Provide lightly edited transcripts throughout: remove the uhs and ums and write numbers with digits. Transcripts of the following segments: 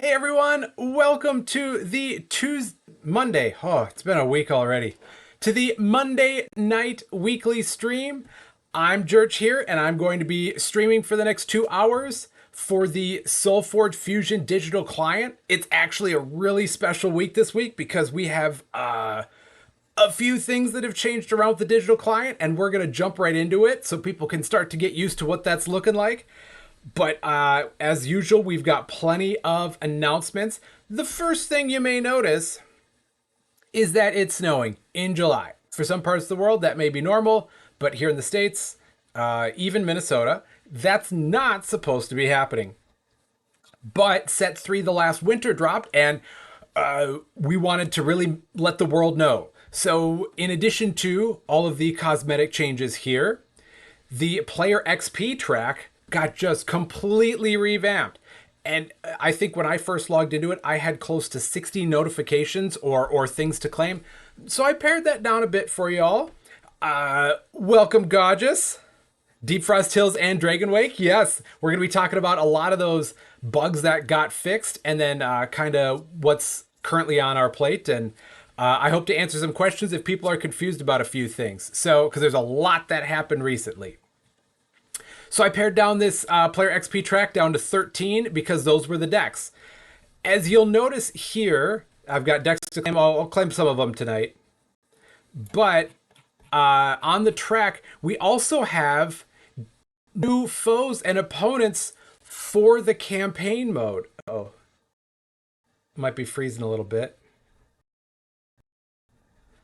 Hey everyone, welcome to the Monday. Oh, it's been a week already. To the Monday night weekly stream. I'm Jurch here, and I'm going to be streaming for the next 2 hours for the SolForge Fusion Digital Client. It's actually a really special week this week because we have a few things that have changed around with the digital client, and we're going to jump right into it so people can start to get used to what that's looking like. But as usual, we've got plenty of announcements. The first thing you may notice is that it's snowing in July. For some parts of the world, that may be normal, but here in the States, even Minnesota, that's not supposed to be happening. But Set 3, the last winter, dropped, and we wanted to really let the world know. So, in addition to all of the cosmetic changes here, the player XP track got just completely revamped. And I think when I first logged into it, I had close to 60 notifications or things to claim. So I pared that down a bit for y'all. Welcome, Gorgeous. Deep Frost Hills and Dragon Wake. Yes, we're going to be talking about a lot of those bugs that got fixed and then kind of what's currently on our plate. And I hope to answer some questions if people are confused about a few things. So, because there's a lot that happened recently. So I pared down this player XP track down to 13 because those were the decks. As you'll notice here, I've got decks to claim. I'll claim some of them tonight. But on the track, we also have new foes and opponents for the campaign mode. Oh, might be freezing a little bit.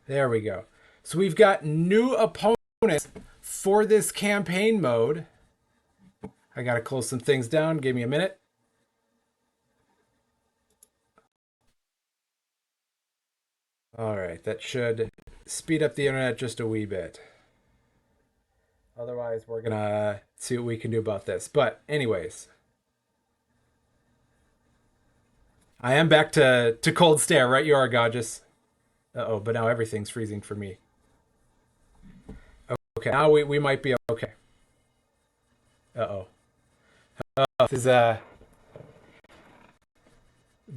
There we go. So we've got new opponents for this campaign mode. I gotta close some things down. Give me a minute. All right, that should speed up the internet just a wee bit. Otherwise, we're gonna see what we can do about this. But anyways, I am back to cold stare, right? You are, Gorgeous. Uh-oh, but now everything's freezing for me. Okay, now we might be okay. Uh-oh. This is a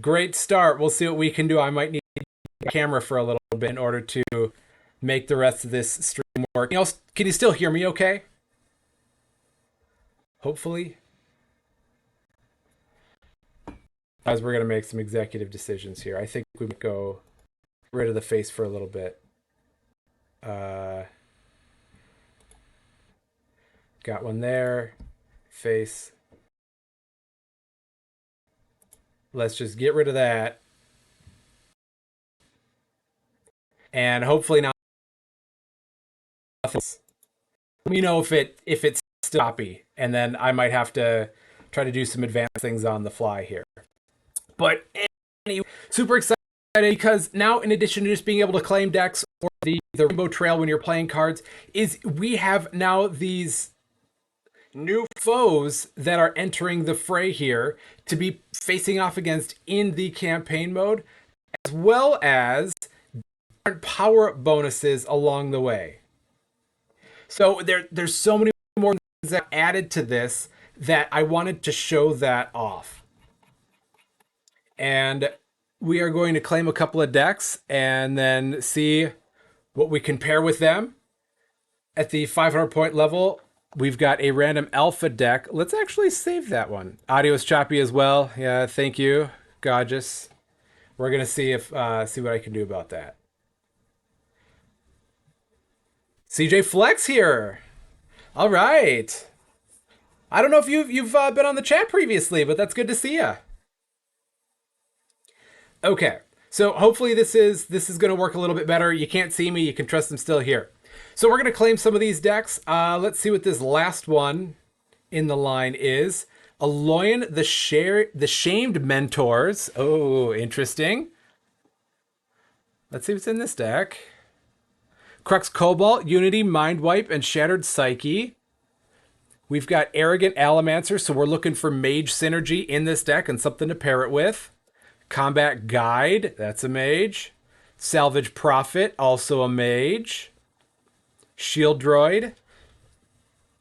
great start. We'll see what we can do. I might need a camera for a little bit in order to make the rest of this stream work. Can you still hear me okay? Hopefully. As we're going to make some executive decisions here. I think we might go rid of the face for a little bit. Got one there. Face. Let's just get rid of that. And hopefully now let me know if it's stoppy, and then I might have to try to do some advanced things on the fly here. But anyway, super excited because now, in addition to just being able to claim decks or the Rainbow Trail when you're playing cards, is we have now these new foes that are entering the fray here to be facing off against in the campaign mode, as well as different power bonuses along the way. So there's so many more things that added to this that I wanted to show that off. And we are going to claim a couple of decks and then see what we can pair with them. At the 500 point level, we've got a random alpha deck. Let's actually save that one. Audio is choppy as well. Yeah, thank you, Gorgeous. We're gonna see see what I can do about that. CJ Flex here. All right. I don't know if you've been on the chat previously, but that's good to see you. Okay, so hopefully this is going to work a little bit better. You can't see me. You can trust I'm still here. So we're going to claim some of these decks. Let's see what this last one in the line is. Aloyan, the Shamed Mentors. Oh, interesting. Let's see what's in this deck. Crux Cobalt, Unity, Mind Wipe, and Shattered Psyche. We've got Arrogant Alamancer, so we're looking for mage synergy in this deck and something to pair it with. Combat Guide, that's a mage. Salvage Prophet, also a mage. Shield Droid,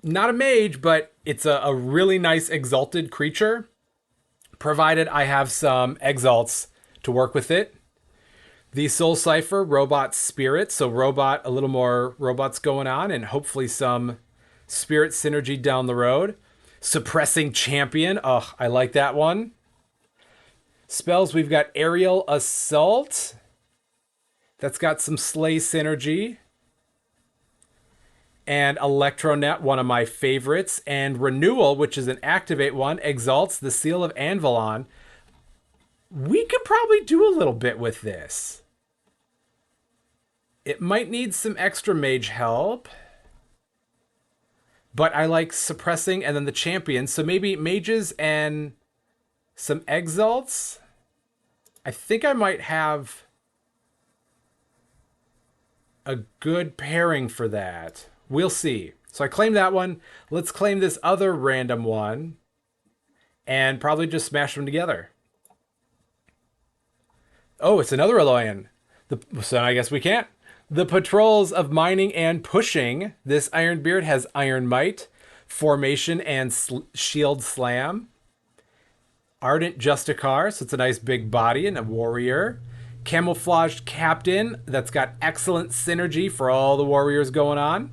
not a mage, but it's a really nice exalted creature. provided I have some exalts to work with it. The Soul Cipher, Robot Spirit, so robot, a little more robots going on, and hopefully some spirit synergy down the road. Suppressing Champion, oh, I like that one. Spells, we've got Aerial Assault. That's got some Slay synergy. And Electronet, one of my favorites. And Renewal, which is an activate one, exalts the Seal of Anvilon. We could probably do a little bit with this. It might need some extra mage help. But I like suppressing and then the champions. So maybe mages and some exalts. I think I might have a good pairing for that. We'll see. So I claim that one. Let's claim this other random one. And probably just smash them together. Oh, it's another Aloyan. So I guess we can't. The Patrols of Mining and Pushing. This Ironbeard has Iron Might, Formation, and Shield Slam. Ardent Justicar, so it's a nice big body and a warrior. Camouflaged Captain, that's got excellent synergy for all the warriors going on.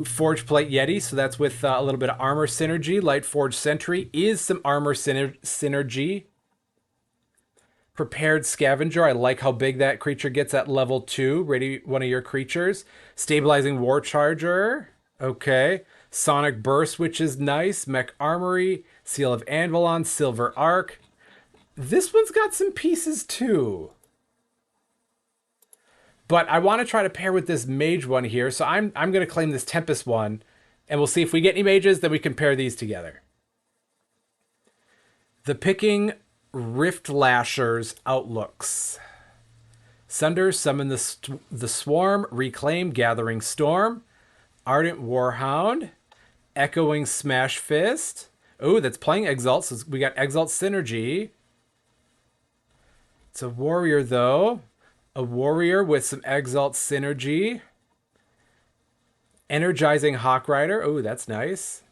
Forge Plate Yeti, so that's with a little bit of armor synergy. Light Forge Sentry is some armor synergy. Prepared Scavenger, I like how big that creature gets at level 2. Ready one of your creatures. Stabilizing War Charger, okay. Sonic Burst, which is nice. Mech Armory, Seal of Anvilon, Silver Arc. This one's got some pieces too. But I want to try to pair with this mage one here, so I'm going to claim this Tempest one, and we'll see if we get any mages, then we can pair these together. The Picking Rift Lashers Outlooks. Sunder, Summon the Swarm, Reclaim, Gathering Storm, Ardent Warhound, Echoing Smash Fist. Oh, that's playing Exalt, so we got Exalt Synergy. It's a warrior, though. A warrior with some Exalt Synergy. Energizing Hawk Rider. Oh, that's nice.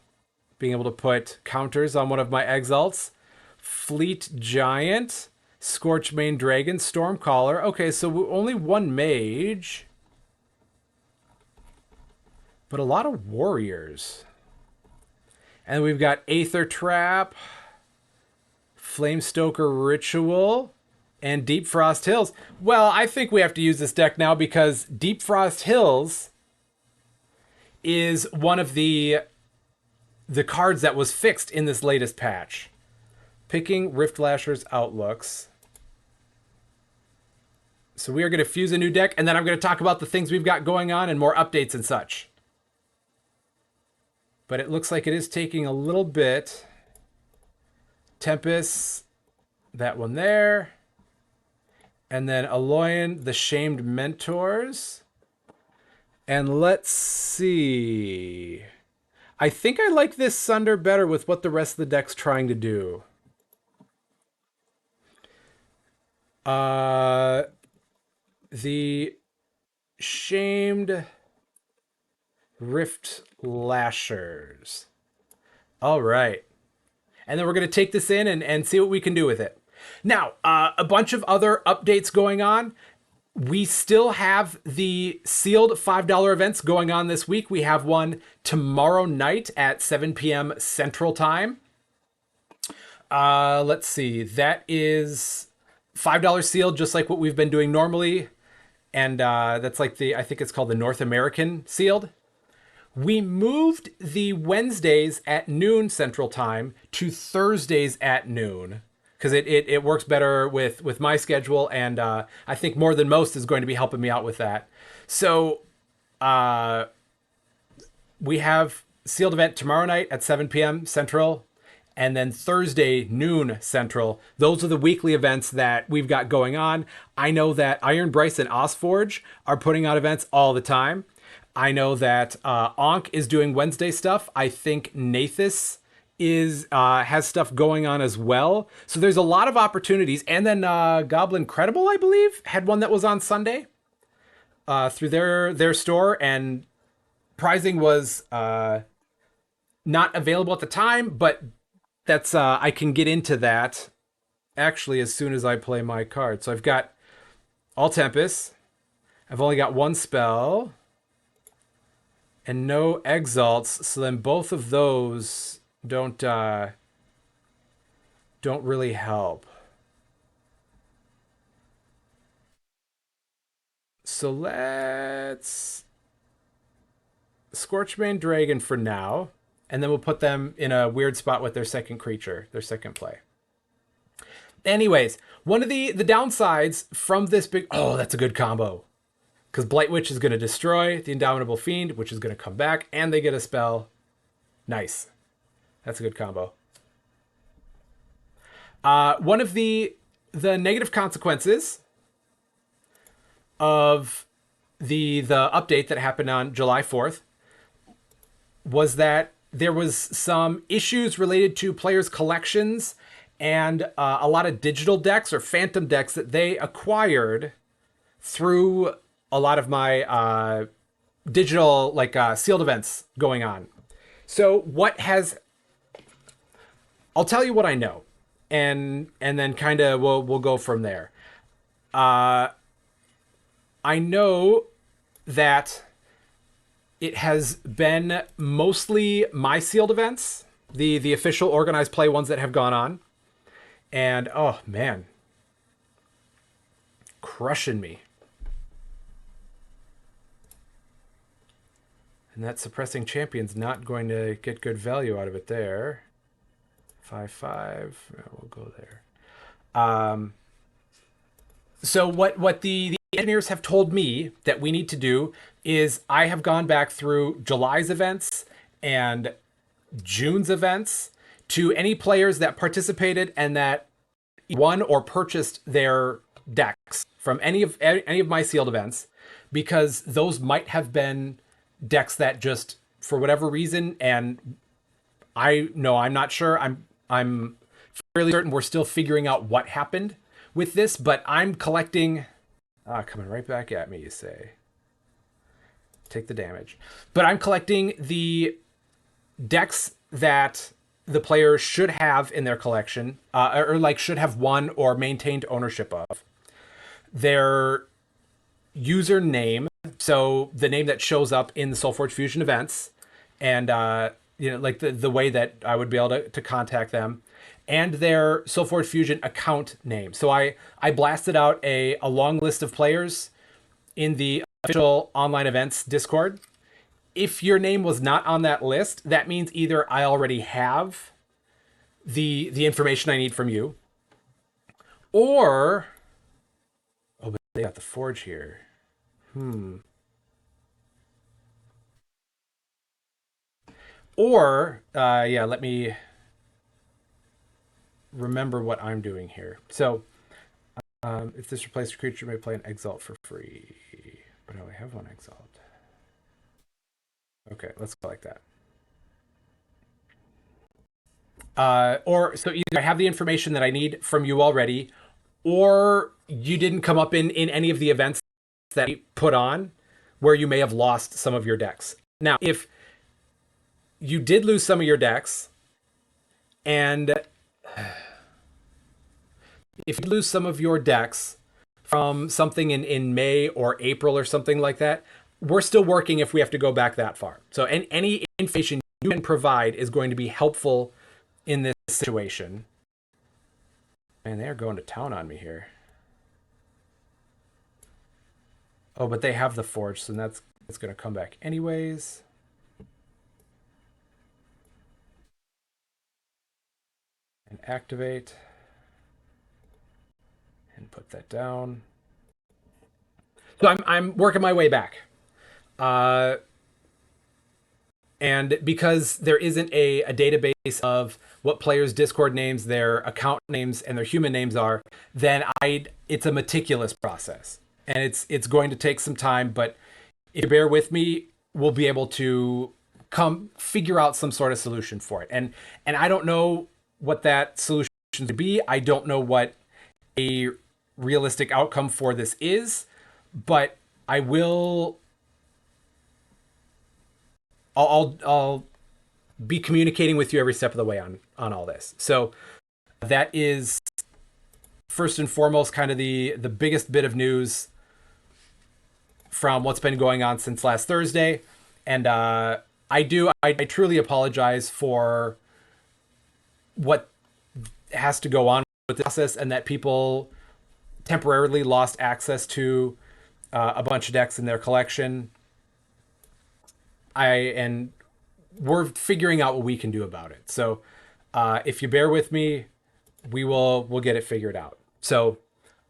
Being able to put counters on one of my Exalts. Fleet Giant. Scorchmane Dragon. Stormcaller. Okay, so only one mage. But a lot of warriors. And we've got Aether Trap. Flamestoker Ritual. And Deep Frost Hills. Well, I think we have to use this deck now because Deep Frost Hills is one of the cards that was fixed in this latest patch. Picking Rift Lashers Outlooks. So we are going to fuse a new deck, and then I'm going to talk about the things we've got going on and more updates and such. But it looks like it is taking a little bit. Tempest, that one there. And then Aloyan, the Shamed Mentors. And let's see. I think I like this Sunder better with what the rest of the deck's trying to do. The Shamed Rift Lashers. All right. And then we're going to take this in and see what we can do with it. Now, a bunch of other updates going on. We still have the sealed $5 events going on this week. We have one tomorrow night at 7 p.m. Central Time. Let's see. That is $5 sealed, just like what we've been doing normally. And that's like I think it's called the North American sealed. We moved the Wednesdays at noon Central Time to Thursdays at noon. Because it works better with my schedule, and I think more than most is going to be helping me out with that. So we have sealed event tomorrow night at 7 p.m. Central, and then Thursday noon Central. Those are the weekly events that we've got going on. I know that Iron Bryce and SolForge are putting out events all the time. I know that Ankh is doing Wednesday stuff. I think Nathis has stuff going on as well. So there's a lot of opportunities. And then Goblin Credible, I believe, had one that was on Sunday through their store, and pricing was not available at the time, but That's I can get into that actually as soon as I play my card. So I've got all Tempest. I've only got one spell and no Exalts, so then both of those don't really help. So let's Scorchbane Dragon for now, and then we'll put them in a weird spot with their second creature, their second play. Anyways, one of the downsides from this big... Oh, that's a good combo. Because Blight Witch is going to destroy the Indomitable Fiend, which is going to come back, and they get a spell. Nice. That's a good combo. One of the negative consequences of the update that happened on July 4th was that there was some issues related to players' collections and a lot of digital decks or phantom decks that they acquired through a lot of my digital sealed events going on. So I'll tell you what I know, and then kind of we'll go from there. I know that it has been mostly my sealed events, the official organized play ones that have gone on. And oh man, crushing me. And that suppressing champion's not going to get good value out of it there. 5/5. Yeah, we'll go there. So what the engineers have told me that we need to do is I have gone back through July's events and June's events to any players that participated and that won or purchased their decks from any of my sealed events, because those might have been decks that just for whatever reason, and I'm not sure. I'm fairly certain we're still figuring out what happened with this, but I'm collecting. Coming right back at me, you say. Take the damage. But I'm collecting the decks that the player should have in their collection, or like should have won or maintained ownership of. Their username, so the name that shows up in the SolForge Fusion events, and like the way that I would be able to contact them, and their SolForge Fusion account name. So I blasted out a long list of players in the official online events Discord. If your name was not on that list, that means either I already have the information I need from you, or but they got the forge here. Or yeah, let me remember what I'm doing here. So if this replaces a creature, you may play an Exalt for free. But I only have one Exalt. Okay, let's go like that. Or so either I have the information that I need from you already, or you didn't come up in any of the events that we put on where you may have lost some of your decks. Now, if you did lose some of your decks, and if you lose some of your decks from something in May or April or something like that, we're still working if we have to go back that far. So any information you can provide is going to be helpful in this situation. Man, they're going to town on me here. Oh, but they have the forge, so that's going to come back anyways. And activate. And put that down. So I'm working my way back. And because there isn't a database of what players' Discord names, their account names, and their human names are, then it's a meticulous process. And it's going to take some time, but if you bear with me, we'll be able to figure out some sort of solution for it. And I don't know what that solution would be. I don't know what a realistic outcome for this is, but I'll be communicating with you every step of the way on all this. So that is first and foremost kind of the biggest bit of news from what's been going on since last Thursday. And I truly apologize for what has to go on with the process, and that people temporarily lost access to a bunch of decks in their collection. And we're figuring out what we can do about it. So if you bear with me, we'll get it figured out. So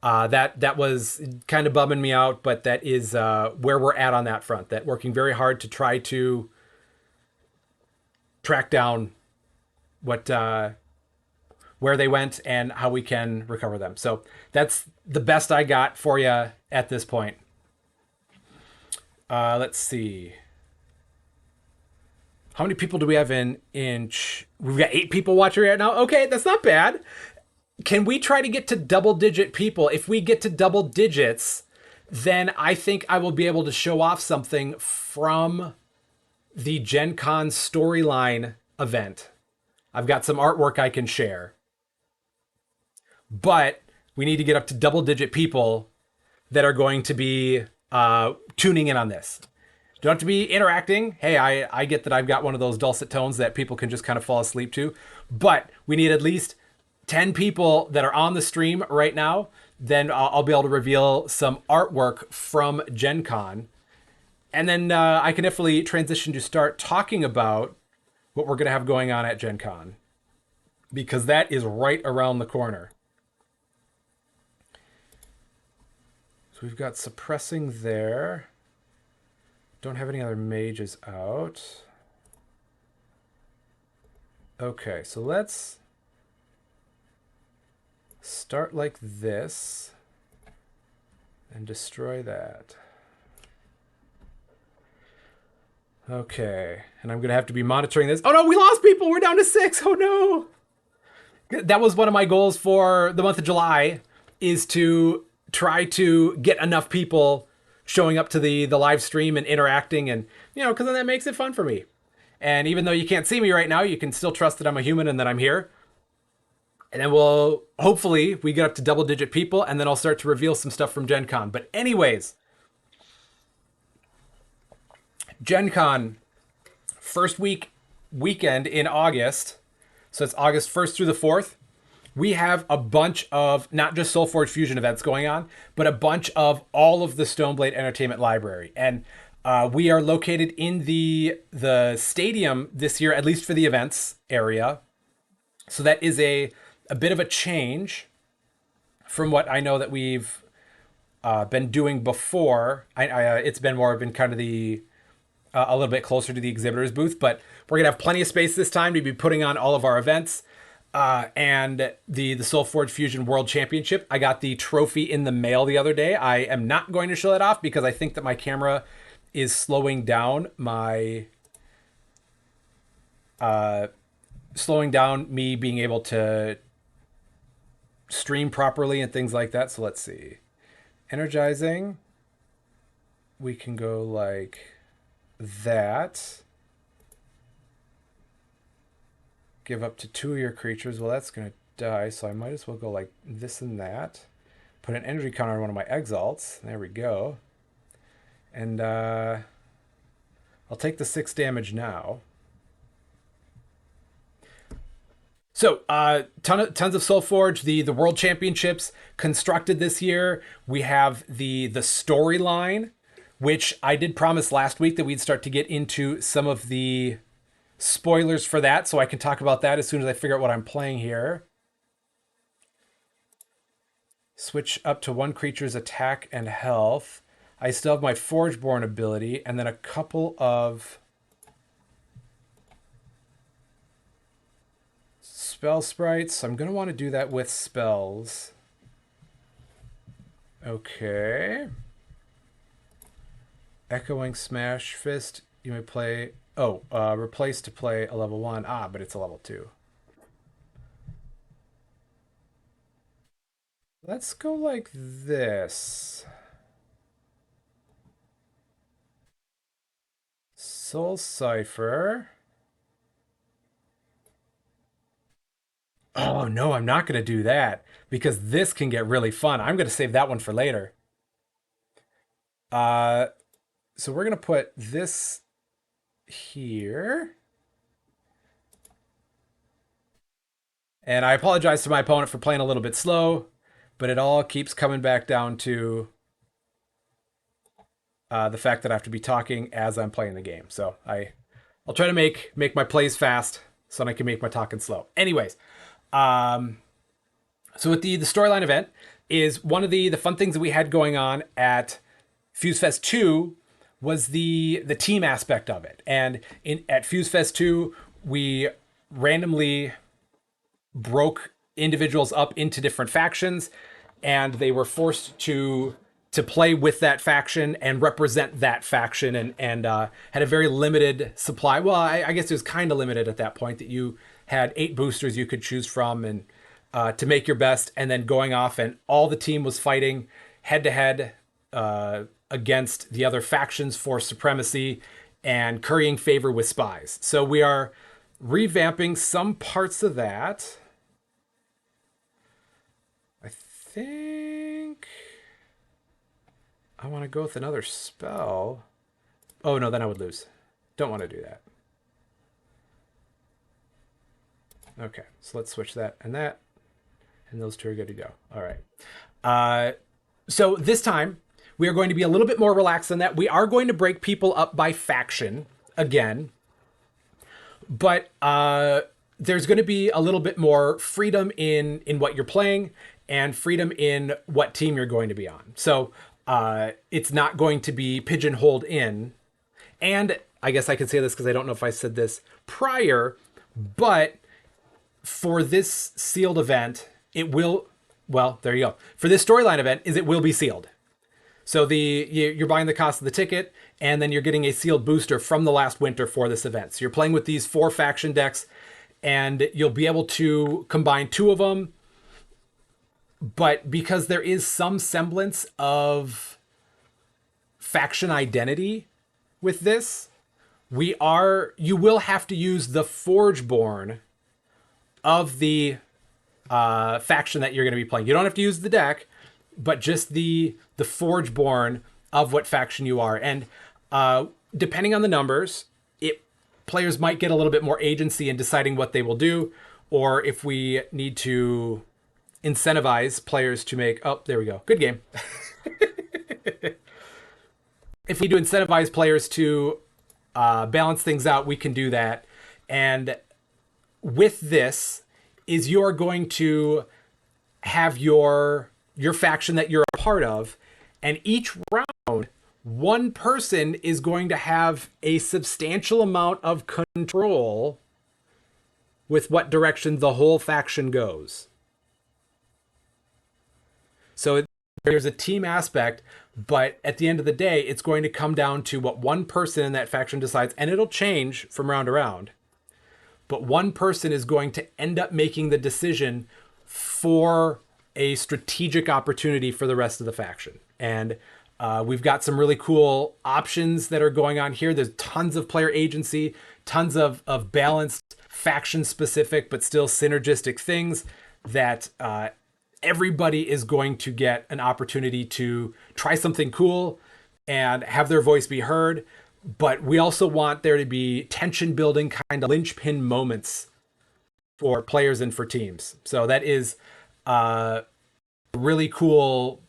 that was kind of bumming me out, but that is where we're at on that front. That working very hard to try to track down what where they went and how we can recover them. So that's the best I got for you at this point. Let's see. How many people do we have in Inch? We've got 8 people watching right now. Okay, that's not bad. Can we try to get to double-digit people? If we get to double digits, then I think I will be able to show off something from the Gen Con storyline event. I've got some artwork I can share. But we need to get up to double-digit people that are going to be tuning in on this. Don't have to be interacting. Hey, I get that I've got one of those dulcet tones that people can just kind of fall asleep to. But we need at least 10 people that are on the stream right now. Then I'll be able to reveal some artwork from Gen Con. And then I can definitely transition to start talking about what we're going to have going on at Gen Con. Because that is right around the corner. So we've got suppressing there. Don't have any other mages out. Okay, so let's start like this and destroy that. Okay, and I'm gonna have to be monitoring this. Oh no, we lost people! We're down to 6! Oh no! That was one of my goals for the month of July, is to try to get enough people showing up to the live stream and interacting, and because then that makes it fun for me. And even though you can't see me right now, you can still trust that I'm a human and that I'm here. And then we'll hopefully we get up to double-digit people, and then I'll start to reveal some stuff from Gen Con. But anyways, Gen Con, first weekend in August, so it's August 1st through the 4th. We have a bunch of not just SolForge Fusion events going on, but a bunch of all of the Stoneblade Entertainment Library. And we are located in the stadium this year, at least for the events area. So that is a bit of a change from what I know that we've been doing before. It's been more been kind of the a little bit closer to the exhibitor's booth, but we're gonna have plenty of space this time to be putting on all of our events. And the SolForge Fusion World Championship. I got the trophy in the mail the other day. I am not going to show that off because I think that my camera is slowing down me being able to stream properly and things like that. So let's see. Energizing. We can go like that. Give up to 2 of your creatures. Well, that's going to die, so I might as well go like this and that. Put an energy counter on one of my exalts. There we go. And I'll take the 6 damage now. So, tons of SolForge, the World Championships constructed this year. We have the storyline, which I did promise last week that we'd start to get into some of the spoilers for that, so I can talk about that as soon as I figure out what I'm playing here. Switch up to 1 creature's attack and health. I still have my Forgeborn ability, and then a couple of spell sprites. I'm going to want to do that with spells. Okay. Echoing Smash Fist. You may play... Oh, replace to play a level 1. Ah, but it's a level 2. Let's go like this. Soul Cipher. Oh, no, I'm not going to do that because this can get really fun. I'm going to save that one for later. Uh, so we're going to put this here. And I apologize to my opponent for playing a little bit slow, but it all keeps coming back down to the fact that I have to be talking as I'm playing the game. So I'll try to make my plays fast so that I can make my talking slow. Anyways, um, so with the storyline event is one of the fun things that we had going on at FuseFest 2 was the team aspect of it. And at FuseFest 2, we randomly broke individuals up into different factions, and they were forced to play with that faction and represent that faction, and had a very limited supply. Well, I guess it was kind of limited at that point, that you had 8 boosters you could choose from, and to make your best, and then going off, and all the team was fighting head to head against the other factions for supremacy and currying favor with spies. So we are revamping some parts of that. I think I want to go with another spell. Oh no, then I would lose. Don't want to do that. Okay, so let's switch that, and those two are good to go. All right. So this time we are going to be a little bit more relaxed than that. We are going to break people up by faction again, but there's going to be a little bit more freedom in what you're playing and freedom in what team you're going to be on. So it's not going to be pigeonholed in. And I guess I can say this because I don't know if I said this prior, but for this sealed event, it will, well, there you go. For this storyline event, it will be sealed. So you're buying the cost of the ticket, and then you're getting a sealed booster from the last winter for this event. So you're playing with these 4 faction decks, and you'll be able to combine 2 of them. But because there is some semblance of faction identity with this, you will have to use the Forgeborn of the faction that you're going to be playing. You don't have to use the deck, but just the Forgeborn of what faction you are. And depending on the numbers, players might get a little bit more agency in deciding what they will do, or if we need to incentivize players to make... Oh, there we go. Good game. If we do incentivize players to balance things out, we can do that. And with this is you're going to have your faction that you're a part of, and each round, one person is going to have a substantial amount of control with what direction the whole faction goes. So there's a team aspect, but at the end of the day, it's going to come down to what one person in that faction decides, and it'll change from round to round. But one person is going to end up making the decision for a strategic opportunity for the rest of the faction. And we've got some really cool options that are going on here. There's tons of player agency, tons of balanced faction specific, but still synergistic things that everybody is going to get an opportunity to try something cool and have their voice be heard. But we also want there to be tension building kind of linchpin moments for players and for teams. So that is a really cool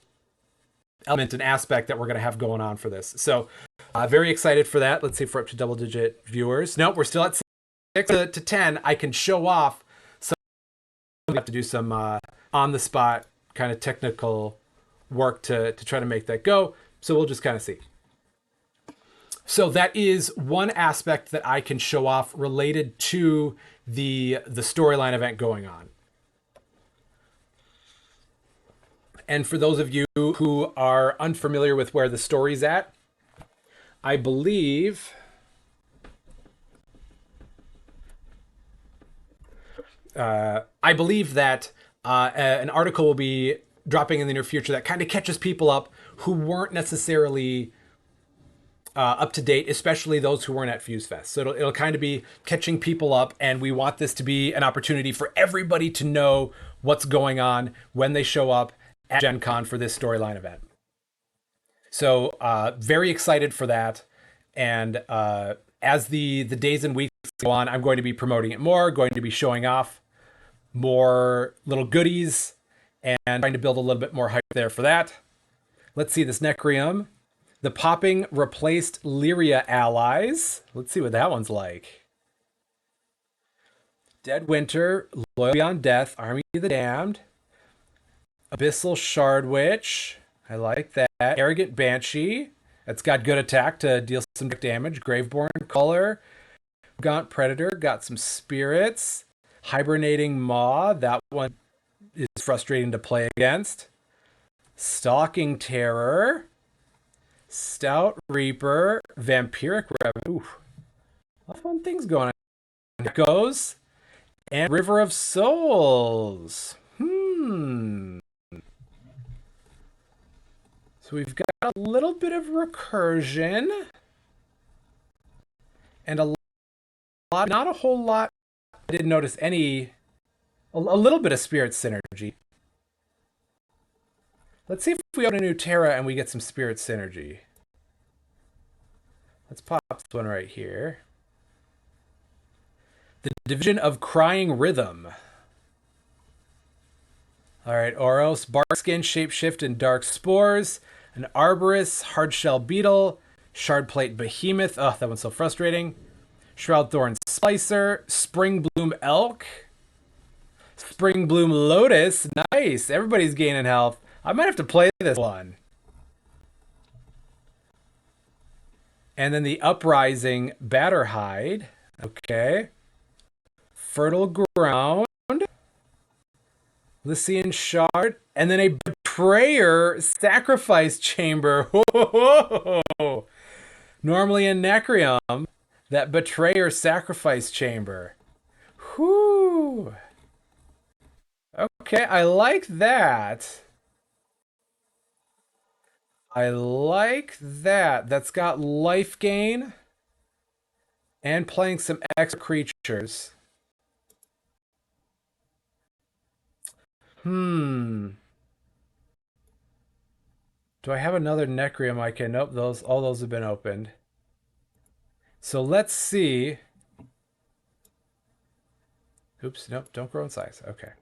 element and aspect that we're going to have going on for this. So very excited for that. Let's see if we're up to double digit viewers. Nope, we're still at 6 to 10. I can show off. So I have to do some on the spot kind of technical work to try to make that go. So we'll just kind of see. So that is one aspect that I can show off related to the storyline event going on. And for those of you who are unfamiliar with where the story's at, I believe that an article will be dropping in the near future that kind of catches people up who weren't necessarily up to date, especially those who weren't at Fuse Fest. So it'll kind of be catching people up, and we want this to be an opportunity for everybody to know what's going on when they show up at Gen Con for this storyline event. So very excited for that. And as the days and weeks go on, I'm going to be promoting it more, going to be showing off more little goodies, and trying to build a little bit more hype there for that. Let's see this Necrium. The popping replaced Lyria allies. Let's see what that one's like. Dead Winter, Loyal Beyond Death, Army of the Damned, Abyssal Shard Witch. I like that. Arrogant Banshee. That's got good attack to deal some damage. Graveborn Color. Gaunt Predator. Got some spirits. Hibernating Maw. That one is frustrating to play against. Stalking Terror. Stout Reaper. Vampiric Revenue. Ooh, a lot of fun things going on. Echoes. And River of Souls. So we've got a little bit of recursion. And a lot, not a whole lot. I didn't notice any, a little bit of spirit synergy. Let's see if we open a new Terra and we get some spirit synergy. Let's pop this one right here. The Division of Crying Rhythm. All right, Oros, Barkskin, Shapeshift, and Dark Spores. An Arborist, Hardshell Beetle, Shardplate Behemoth. Oh, that one's so frustrating. Shroudthorn Splicer, Springbloom Elk, Springbloom Lotus. Nice. Everybody's gaining health. I might have to play this one. And then the Uprising Batterhide. Okay. Fertile Ground. Lycian Shard. And then a Betrayer Sacrifice Chamber. Whoa. Normally in Necrium, that Betrayer Sacrifice Chamber. Whoo. Okay, I like that. I like that. That's got life gain and playing some extra creatures. Do I have another Necrium I can... Nope, all those have been opened. So let's see. Oops, nope, don't grow in size. Okay.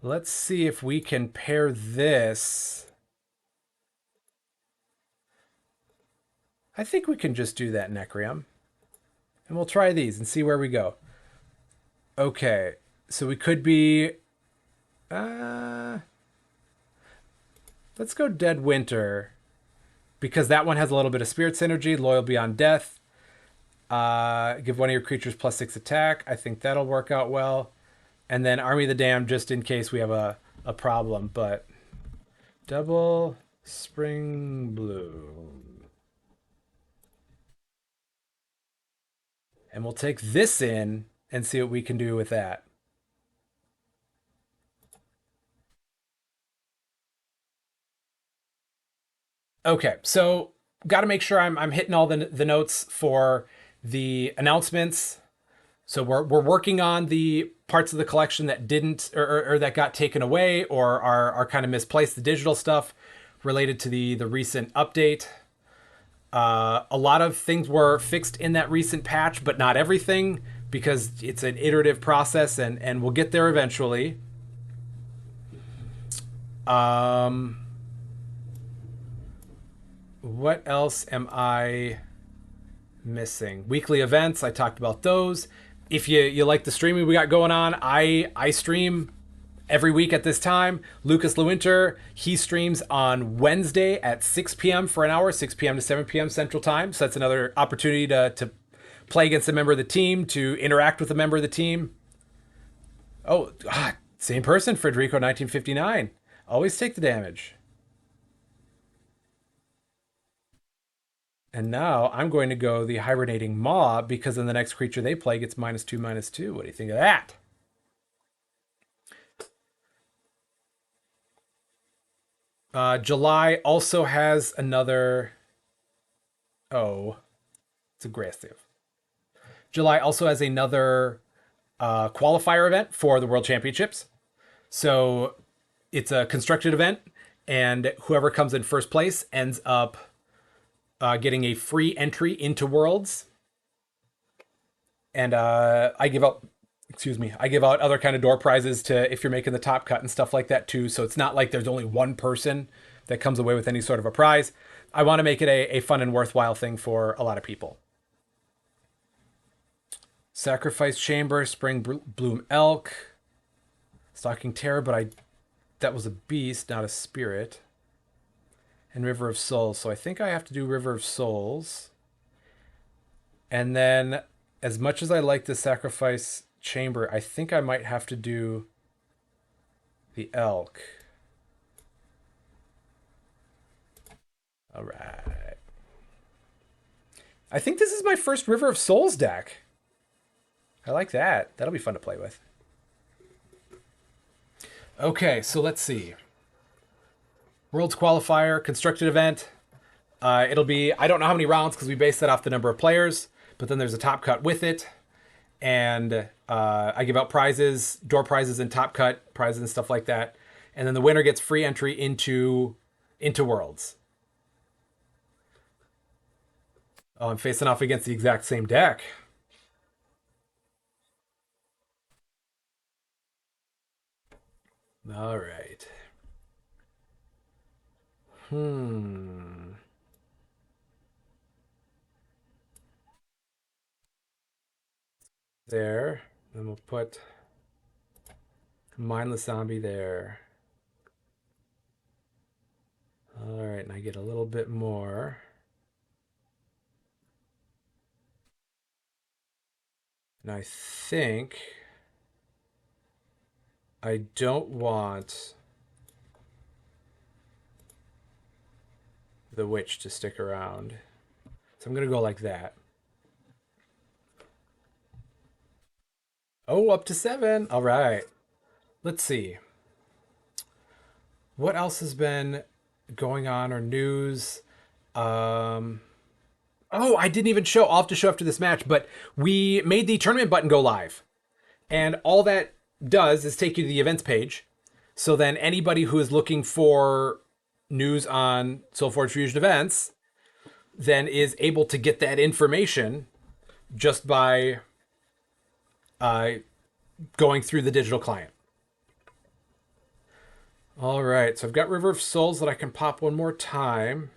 Let's see if we can pair this. I think we can just do that Necrium. And we'll try these and see where we go. Okay, so we could be... let's go Dead Winter. Because that one has a little bit of spirit synergy. Loyal Beyond Death. Give one of your creatures +6 attack. I think that'll work out well. And then Army of the Damned just in case we have a problem. But double Springbloom. And we'll take this in and see what we can do with that. Okay, so got to make sure I'm hitting all the notes for the announcements. So we're working on the parts of the collection that didn't or that got taken away or are kind of misplaced, the digital stuff related to the recent update. A lot of things were fixed in that recent patch, but not everything because it's an iterative process and we'll get there eventually. What else am I missing? Weekly events, I talked about those. If you like the streaming we got going on, I stream every week at this time. Lucas Lewinter, he streams on Wednesday at 6 p.m. for an hour, 6 p.m. to 7 p.m. Central Time. So that's another opportunity to play against a member of the team, to interact with a member of the team. Oh, same person, Federico 1959. Always take the damage. And now I'm going to go the Hibernating Maw because then the next creature they play gets -2/-2. What do you think of that? July also has another. Oh, it's aggressive. July also has another qualifier event for the World Championships. So it's a constructed event, and whoever comes in first place ends up getting a free entry into Worlds. And I give out, excuse me, I give out other kind of door prizes to if you're making the top cut and stuff like that too. So it's not like there's only one person that comes away with any sort of a prize. I want to make it a fun and worthwhile thing for a lot of people. Sacrifice Chamber, Spring Bloom Elk, Stalking Terror, but I that was a beast, not a spirit. And River of Souls. So I think I have to do River of Souls. And then, as much as I like the Sacrifice Chamber, I think I might have to do the Elk. All right. I think this is my first River of Souls deck. I like that. That'll be fun to play with. Okay, so let's see. Worlds qualifier, constructed event. It'll be, I don't know how many rounds because we base that off the number of players, but then there's a top cut with it. And I give out prizes, door prizes and top cut prizes and stuff like that. And then the winner gets free entry into Worlds. Oh, I'm facing off against the exact same deck. All right. There. Then we'll put Mindless Zombie there. All right, and I get a little bit more. And I think I don't want the witch to stick around. So I'm going to go like that. Oh, up to 7. All right. Let's see. What else has been going on or news? Oh, I didn't even show. I'll have to show after this match, but we made the tournament button go live. And all that does is take you to the events page. So then anybody who is looking for news on SolForge Fusion events then is able to get that information just by going through the digital client. All right, so I've got River of Souls that I can pop one more time.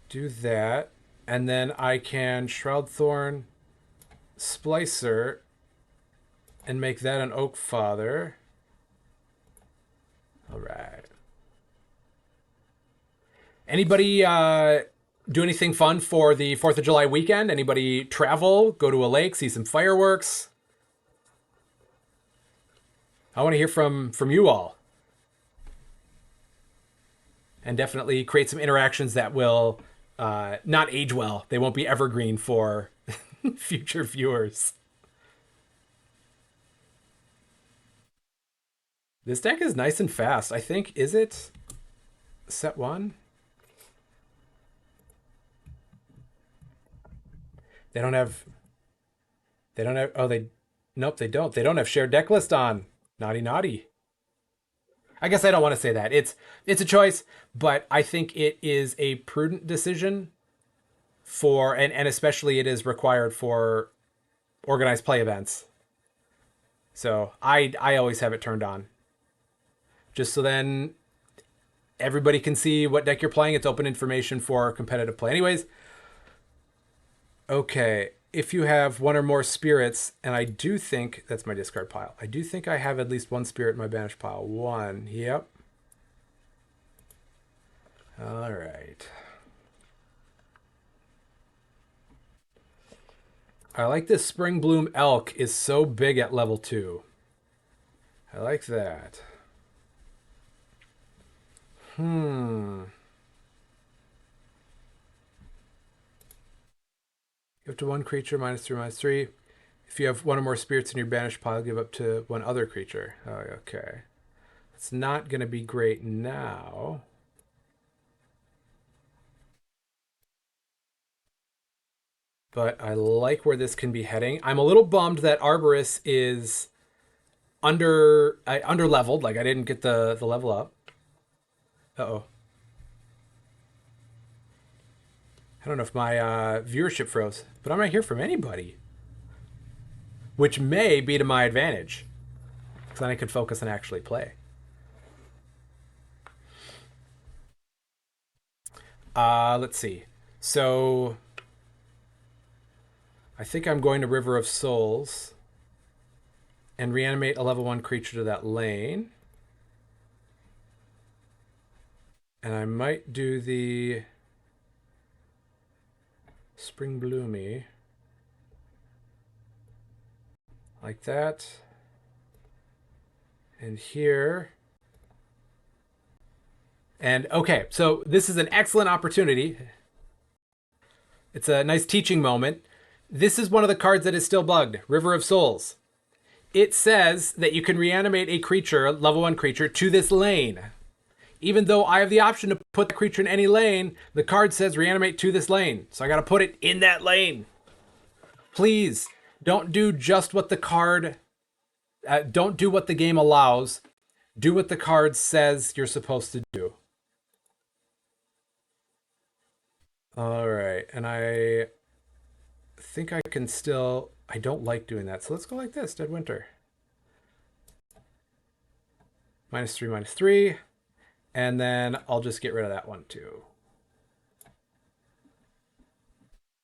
Do that. And then I can Shroudthorn Splicer and make that an Oak Father. All right. Anybody do anything fun for the 4th of July weekend? Anybody travel, go to a lake, see some fireworks? I want to hear from you all. And definitely create some interactions that will not age well. They won't be evergreen for future viewers. This deck is nice and fast. I think, is it set 1? They don't have, oh, nope, they don't. They don't have shared deck list on. Naughty, naughty. I guess I don't want to say that. It's a choice, but I think it is a prudent decision for, and especially it is required for organized play events. So I always have it turned on. Just so then everybody can see what deck you're playing. It's open information for competitive play. Anyways, okay. If you have one or more spirits, and I do think that's my discard pile. I do think I have at least one spirit in my banish pile. 1. Yep. All right. I like this Spring Bloom Elk is so big at level 2. I like that. Give up to one creature, -3/-3. If you have one or more spirits in your banished pile, give up to one other creature. Oh, okay. It's not going to be great now. But I like where this can be heading. I'm a little bummed that Arborist is under leveled. Like I didn't get the level up. Uh-oh. I don't know if my viewership froze, but I'm not hearing from anybody, which may be to my advantage, because then I could focus and actually play. Let's see. So I think I'm going to River of Souls and reanimate a level 1 creature to that lane. And I might do the Spring Bloomy like that. And here. And okay, so this is an excellent opportunity. It's a nice teaching moment. This is one of the cards that is still bugged, River of Souls. It says that you can reanimate a creature, level 1 creature, to this lane. Even though I have the option to put the creature in any lane, the card says reanimate to this lane. So I got to put it in that lane. Please, don't do just what the card... don't do what the game allows. Do what the card says you're supposed to do. All right, and I think I can still... I don't like doing that, so let's go like this, Dead Winter. -3, -3. And then I'll just get rid of that one too.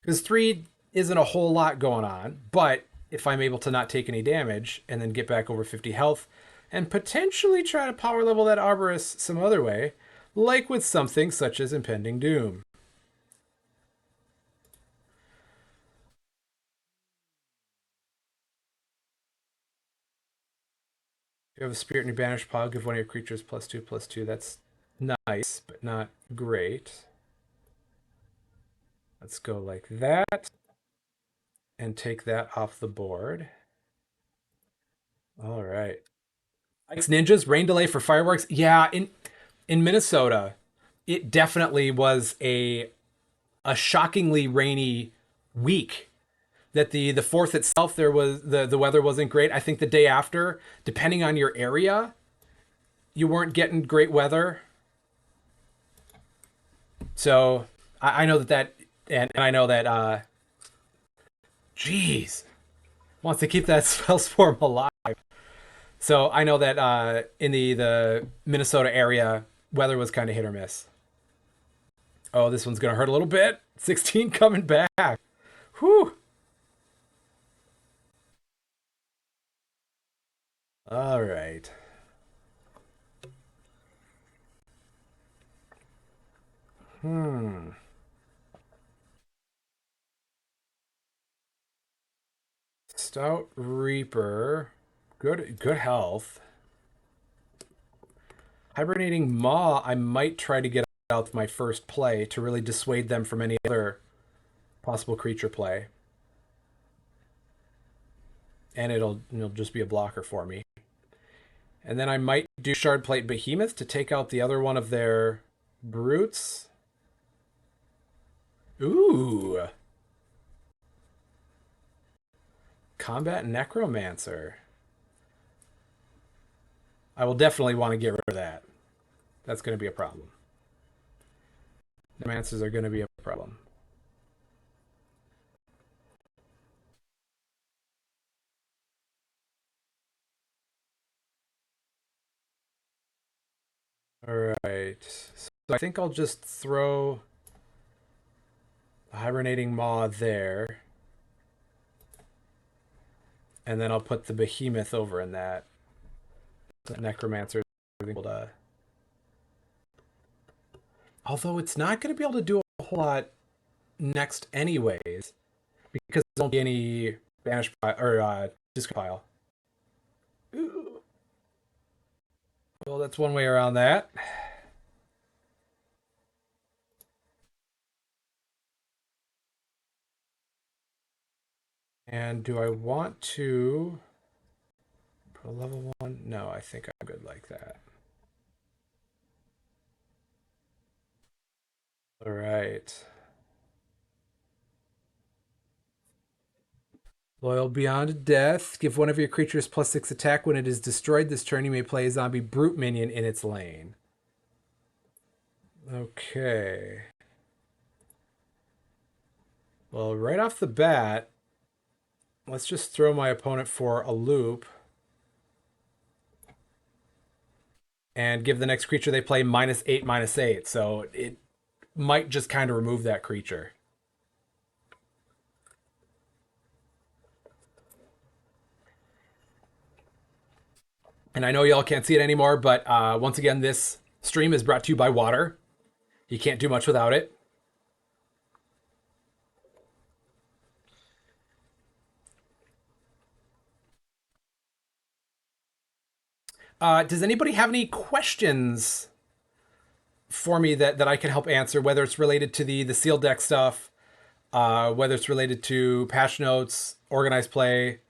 Because 3 isn't a whole lot going on, but if I'm able to not take any damage and then get back over 50 health and potentially try to power level that Arborist some other way, like with something such as Impending Doom. If you have a spirit in your banished pile, give one of your creatures +2/+2. That's nice, but not great. Let's go like that and take that off the board. All right. Ice Ninjas, rain delay for fireworks. Yeah, in Minnesota, it definitely was a shockingly rainy week. That the 4th itself, there was the weather wasn't great. I think the day after, depending on your area, you weren't getting great weather. So I know that and I know that geez, wants to keep that Spellstorm alive. So I know that in the Minnesota area, weather was kind of hit or miss. Oh, this one's gonna hurt a little bit. 16 coming back. Whew. All right. Stout Reaper. Good health. Hibernating Maw, I might try to get out with my first play to really dissuade them from any other possible creature play. And it'll just be a blocker for me. And then I might do Shardplate Behemoth to take out the other one of their brutes. Ooh. Combat Necromancer. I will definitely want to get rid of that. That's going to be a problem. Necromancers are going to be a problem. All right. So I think I'll just throw the Hibernating Maw there. And then I'll put the Behemoth over in that. The Necromancer is able to... Although it's not going to be able to do a whole lot next anyways. Because there won't be any Banish pile, or Discard pile. Ooh. Well, that's one way around that. And do I want to put a level 1? No, I think I'm good like that. All right. Loyal Beyond Death. Give one of your creatures +6 attack. When it is destroyed this turn, you may play a zombie brute minion in its lane. Okay. Well, right off the bat, let's just throw my opponent for a loop and give the next creature they play -8/-8. So it might just kind of remove that creature. And I know y'all can't see it anymore, but once again, this stream is brought to you by water. You can't do much without it. Does anybody have any questions for me that I can help answer, whether it's related to the sealed deck stuff, whether it's related to patch notes, organized play,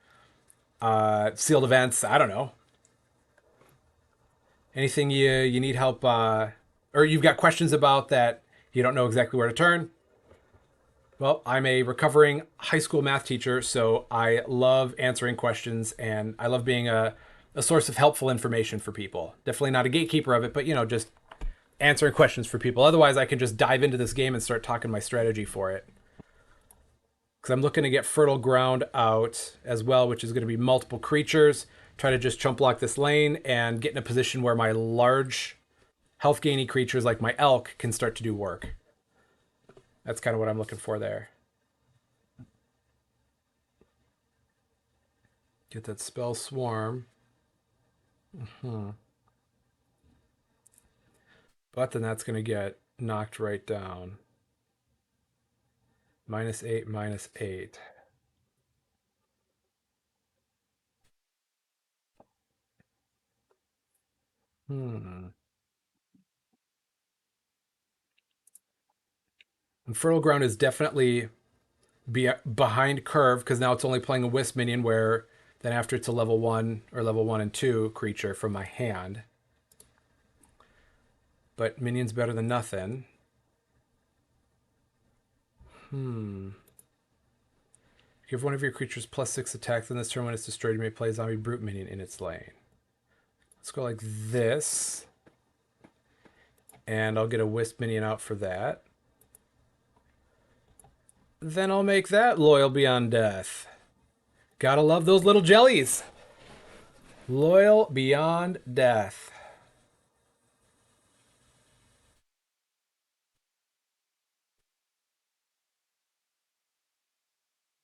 sealed events? I don't know. Anything you need help, or you've got questions about that you don't know exactly where to turn? Well, I'm a recovering high school math teacher, so I love answering questions and I love being a source of helpful information for people. Definitely not a gatekeeper of it, but just answering questions for people. Otherwise, I can just dive into this game and start talking my strategy for it. Because I'm looking to get Fertile Ground out as well, which is going to be multiple creatures. Try to just chump block this lane and get in a position where my large health gainy creatures like my elk can start to do work. That's kind of what I'm looking for there. Get that spell swarm. But then that's going to get knocked right down. -8/-8. And Fertile Ground is definitely behind curve because now it's only playing a Wisp minion, where then after it's a level 1 or level 1 and 2 creature from my hand. But minion's better than nothing. Give one of your creatures +6 attack. Then this turn, when it's destroyed, you may play a zombie brute minion in its lane. Let's go like this. And I'll get a Wisp minion out for that. Then I'll make that Loyal Beyond Death. Gotta love those little jellies. Loyal Beyond Death.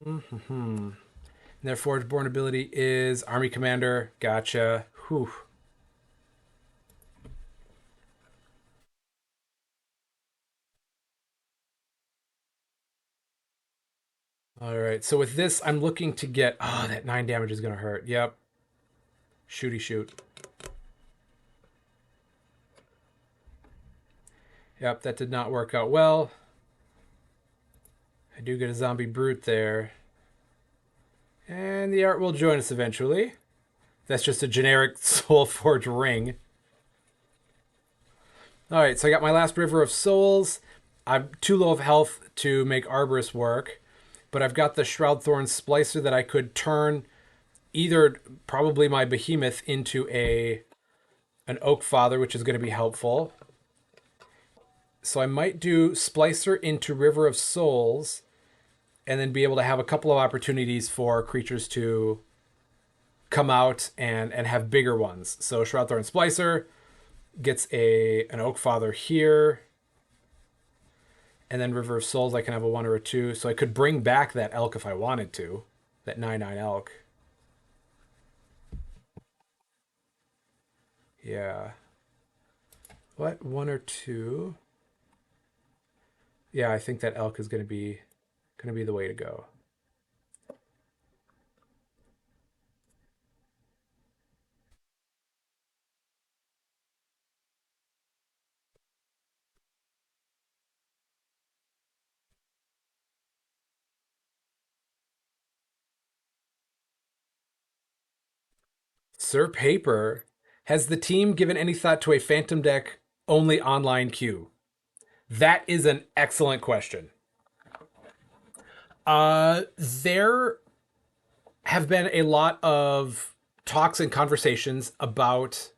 And their Forge Born ability is Army Commander. Gotcha. Whew. All right. So with this, I'm looking to get... Oh, that 9 damage is going to hurt. Yep. Shooty shoot. Yep, that did not work out well. I do get a zombie brute there. And the art will join us eventually. That's just a generic SolForge ring. Alright, so I got my last River of Souls. I'm too low of health to make Arborist work. But I've got the Shroudthorn Splicer that I could turn either probably my Behemoth into an Oak Father, which is going to be helpful. So I might do Splicer into River of Souls and then be able to have a couple of opportunities for creatures to come out and have bigger ones. So Shroudthorn Splicer gets an Oak Father here. And then River of Souls, I can have a 1 or a 2. So I could bring back that elk if I wanted to. That 9/9 elk. Yeah. What? 1 or 2? Yeah, I think that elk is going to be the way to go. Sir Paper, has the team given any thought to a Phantom deck only online queue? That is an excellent question. There have been a lot of talks and conversations about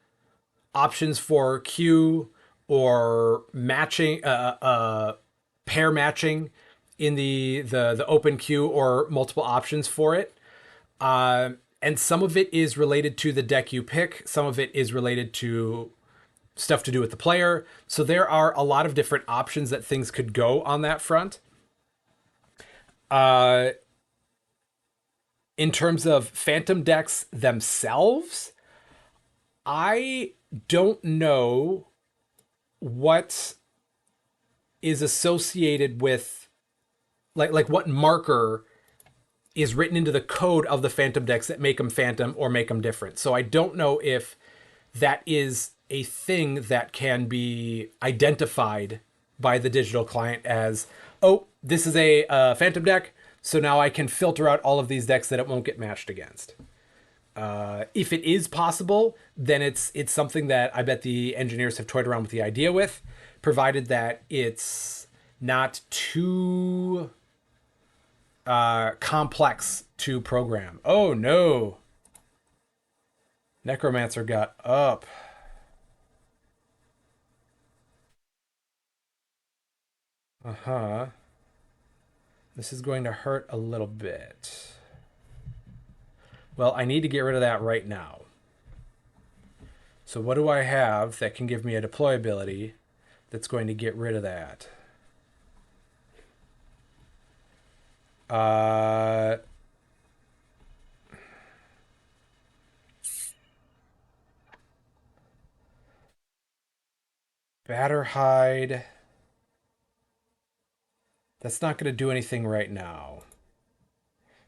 options for queue or matching, pair matching in the open queue, or multiple options for it. And some of it is related to the deck you pick. Some of it is related to stuff to do with the player. So there are a lot of different options that things could go on that front. Uh, in terms of Phantom decks themselves, I don't know what is associated with, like what marker is written into the code of the Phantom decks that make them Phantom or make them different. So I don't know if that is a thing that can be identified by the digital client as, oh, this is a Phantom deck, so now I can filter out all of these decks that it won't get matched against. If it is possible, then it's something that I bet the engineers have toyed around with the idea with, provided that it's not too complex to program. Oh no, Necromancer got up. Uh-huh. This is going to hurt a little bit. Well, I need to get rid of that right now. So what do I have that can give me a deployability that's going to get rid of that? Batter hide. That's not going to do anything right now.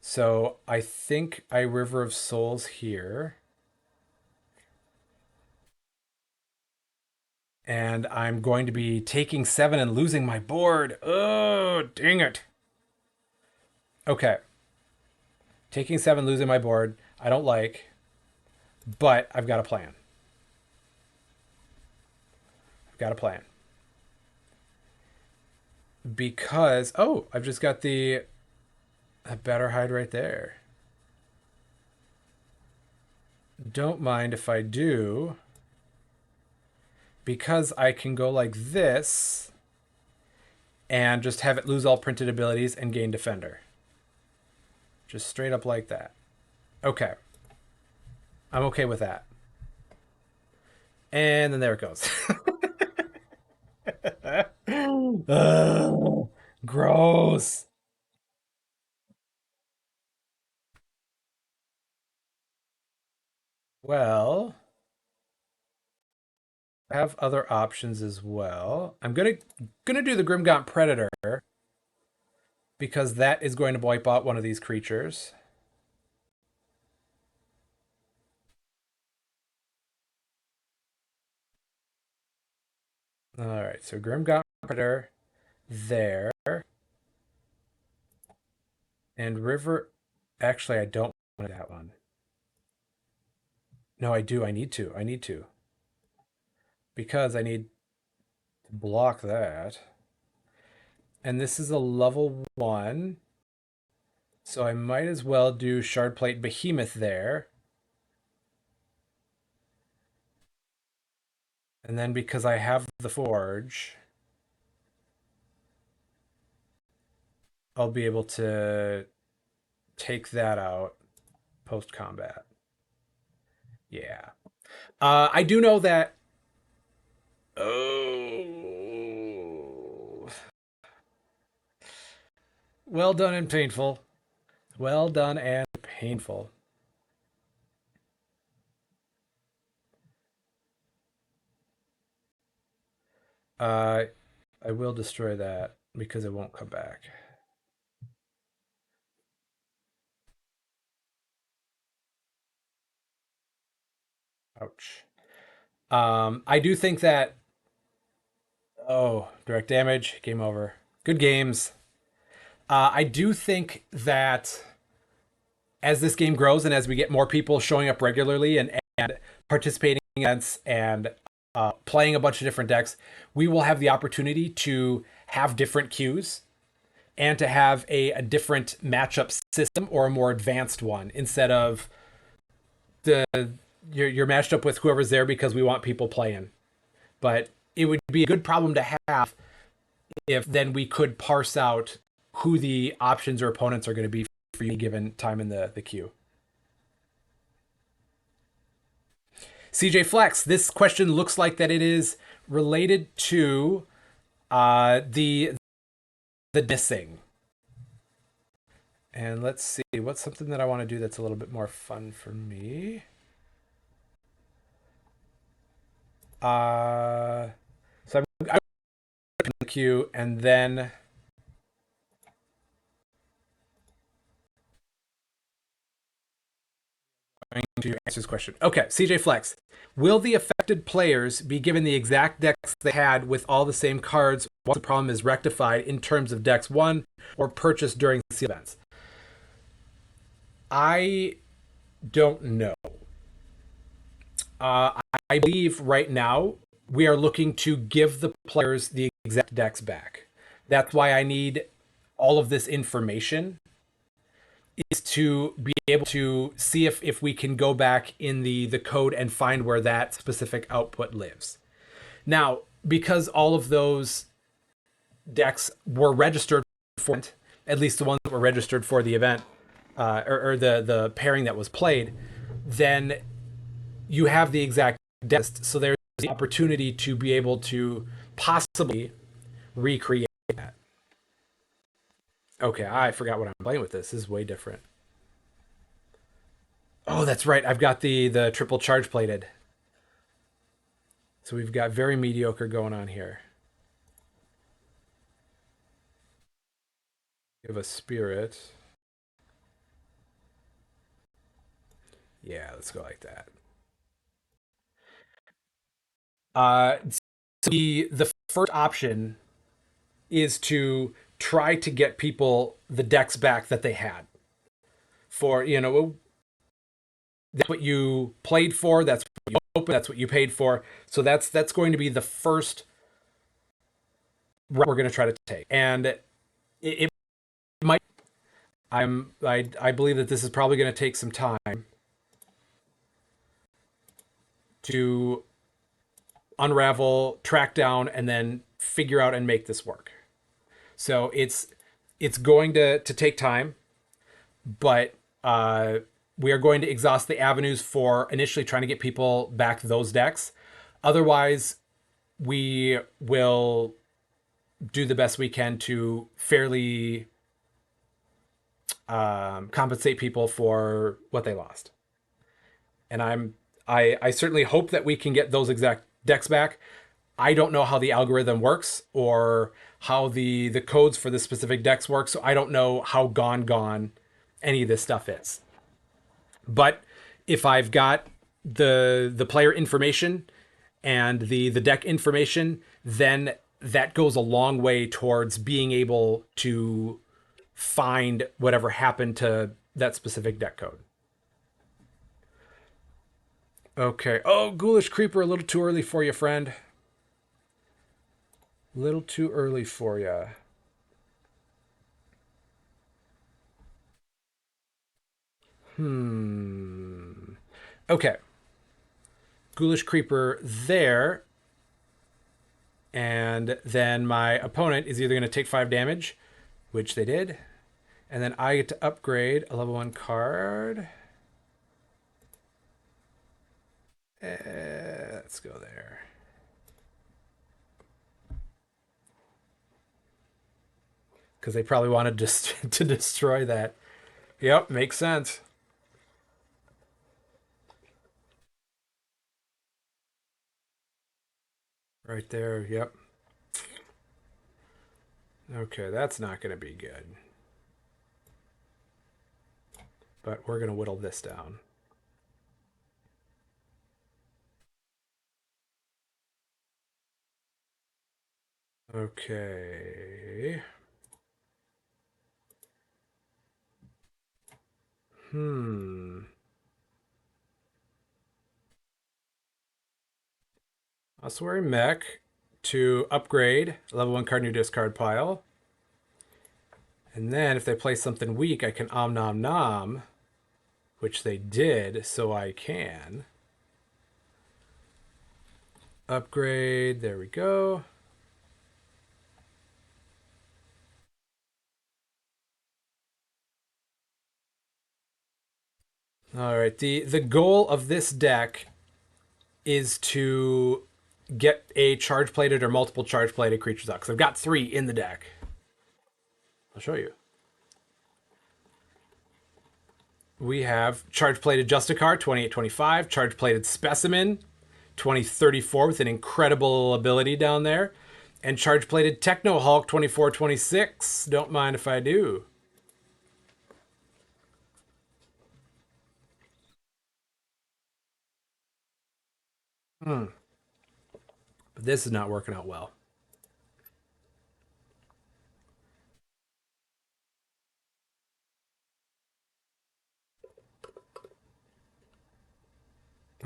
So I think I River of Souls here. And I'm going to be taking 7 and losing my board. Oh, dang it. Okay. Taking 7, losing my board. I don't like, but I've got a plan. I've got a plan. Because, oh, I've just got the Batter hide right there. Don't mind if I do, because I can go like this and just have it lose all printed abilities and gain Defender. Just straight up like that. Okay. I'm okay with that. And then there it goes. Ugh, gross. Well, I have other options as well. I'm gonna do the Grimgaunt Predator because that is going to wipe out one of these creatures. All right, so Grimgaunt Predator there. And River, actually, I don't want that one. No, I do. I need to. I need to. Because I need to block that. And this is a level 1. So I might as well do Shardplate Behemoth there. And then because I have the Forge, I'll be able to take that out post-combat. Yeah. I do know that... Oh... Well done and painful. Well done and painful. I will destroy that because it won't come back. Ouch. I do think that... Oh, direct damage. Game over. Good games. I do think that as this game grows and as we get more people showing up regularly and participating in events and playing a bunch of different decks, we will have the opportunity to have different queues and to have a different matchup system or a more advanced one instead of the you're matched up with whoever's there because we want people playing. But it would be a good problem to have if then we could parse out who the options or opponents are going to be for you given time in the queue. CJ Flex, this question looks like that it is related to the dissing. And let's see, what's something that I want to do that's a little bit more fun for me? So I'm in the queue and then going to answer this question. Okay, CJ Flex. Will the affected players be given the exact decks they had with all the same cards once the problem is rectified in terms of decks won or purchased during the events? I don't know. I believe right now we are looking to give the players the exact decks back. That's why I need all of this information is to be able to see if we can go back in the code and find where that specific output lives. Now, because all of those decks were registered for it, at least the ones that were registered for the event, or the pairing that was played, then you have the exact list. So there's the opportunity to be able to possibly recreate that. Okay, I forgot what I'm playing with this. This is way different. Oh, that's right. I've got the triple charge plated. So we've got very mediocre going on here. Give a spirit. Yeah, let's go like that. So the first option is to try to get people the decks back that they had. For that's what you played for. That's what you opened. That's what you paid for. So that's going to be the first route we're going to try to take. And it might. I believe that this is probably going to take some time to unravel, track down, and then figure out and make this work. So it's going to take time, but we are going to exhaust the avenues for initially trying to get people back those decks. Otherwise, we will do the best we can to fairly compensate people for what they lost. And I certainly hope that we can get those exact decks back. I don't know how the algorithm works or how the codes for the specific decks work, so I don't know how gone any of this stuff is. But if I've got the player information and the deck information, then that goes a long way towards being able to find whatever happened to that specific deck code. Okay. Oh, Ghoulish Creeper, a little too early for you, friend. Little too early for you. Okay. Ghoulish Creeper there. And then my opponent is either going to take 5 damage, which they did. And then I get to upgrade a level 1 card. Let's go there. Because they probably wanted just to destroy that. Yep, makes sense. Right there, yep. Okay, that's not going to be good. But we're going to whittle this down. Okay. Hmm. Ossuary Mech to upgrade level 1 card in your discard pile. And then if they play something weak, I can Om Nom Nom, which they did, so I can upgrade. There we go. All right. The goal of this deck is to get a charge plated or multiple charge plated creatures out because I've got 3 in the deck. I'll show you. We have charge plated Justicar 2825, charge plated Specimen 2034 with an incredible ability down there, and charge plated Techno Hulk 2426. Don't mind if I do. But this is not working out well.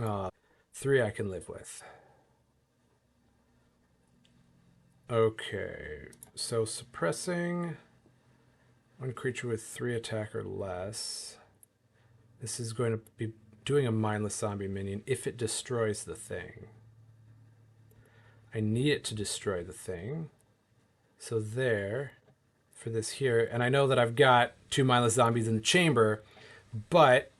Uh, 3 I can live with. Okay, so suppressing one creature with 3 attack or less. This is going to be doing a mindless zombie minion if it destroys the thing. I need it to destroy the thing. So there, for this here. And I know that I've got 2 mindless zombies in the chamber, but...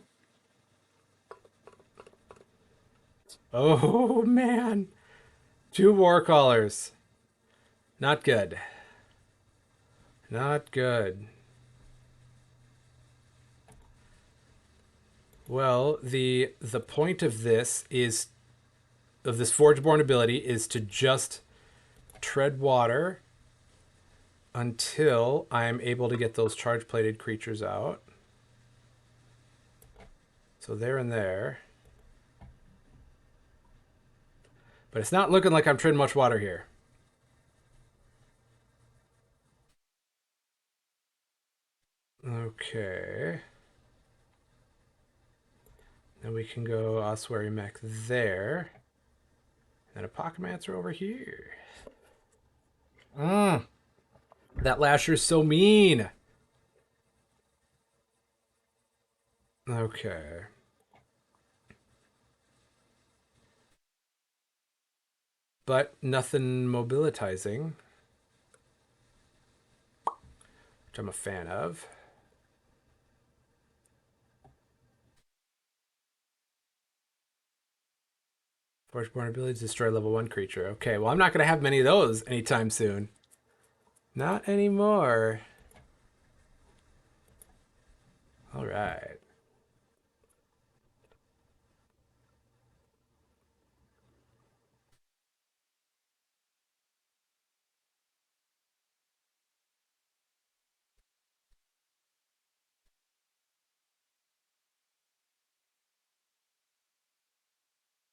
Oh, man. 2 war callers. Not good. Not good. Well, the point of this is, of this Forgeborn ability, is to just tread water until I'm able to get those charge-plated creatures out. So there and there. But it's not looking like I'm treading much water here. Okay. Then we can go Ossuary Mech there. And a Pocketmancer over here. That Lasher's so mean. Okay. But nothing mobilitizing, which I'm a fan of. Forgeborn ability to destroy level 1 creature. Okay, well, I'm not going to have many of those anytime soon. Not anymore. All right.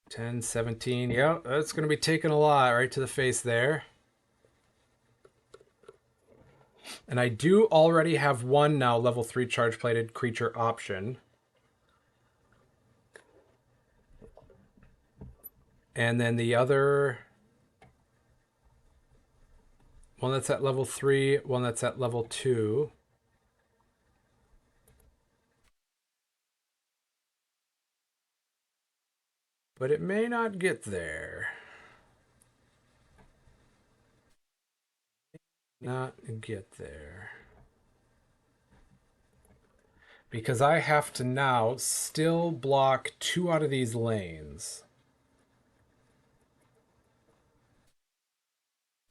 $10, $17. Yep, that's going to be taking a lot right to the face there. And I do already have 1 now level 3 charge plated creature option. And then the other one that's at level 3, one that's at level 2. But it may not get there. Not get there. Because I have to now still block 2 out of these lanes.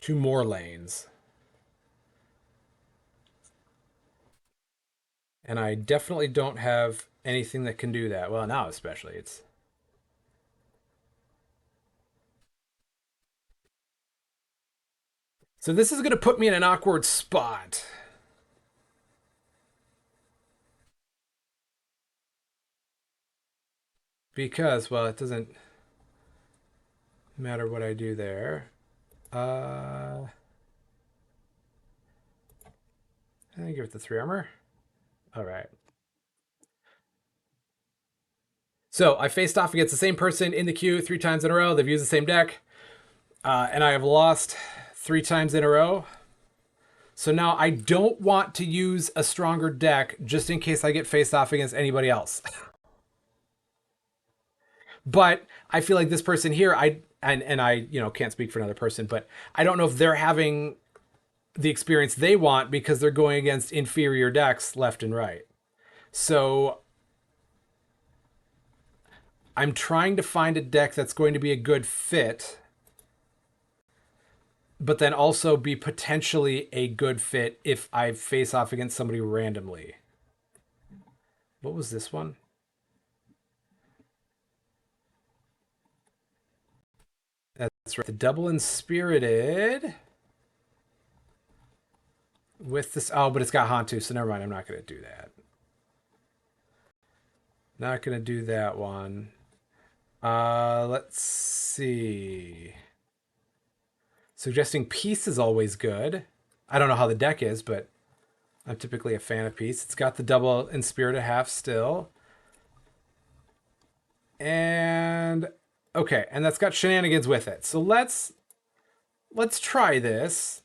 2 more lanes. And I definitely don't have anything that can do that. Well, now especially. It's... So this is going to put me in an awkward spot. Because, well, it doesn't matter what I do there. I give it the 3 armor. All right. So I faced off against the same person in the queue 3 times in a row. They've used the same deck. And I have lost 3 times in a row. So now I don't want to use a stronger deck just in case I get faced off against anybody else. But I feel like this person here, I can't speak for another person, but I don't know if they're having the experience they want because they're going against inferior decks left and right. So I'm trying to find a deck that's going to be a good fit, but then also be potentially a good fit if I face off against somebody randomly. What was this one? That's right. The double Inspirited with this. Oh, but it's got Hantu, so never mind. I'm not going to do that. Not going to do that one. Let's see. Suggesting Peace is always good. I don't know how the deck is, but I'm typically a fan of Peace. It's got the double Inspirited half still. And okay, and that's got Shenanigans with it. So let's try this.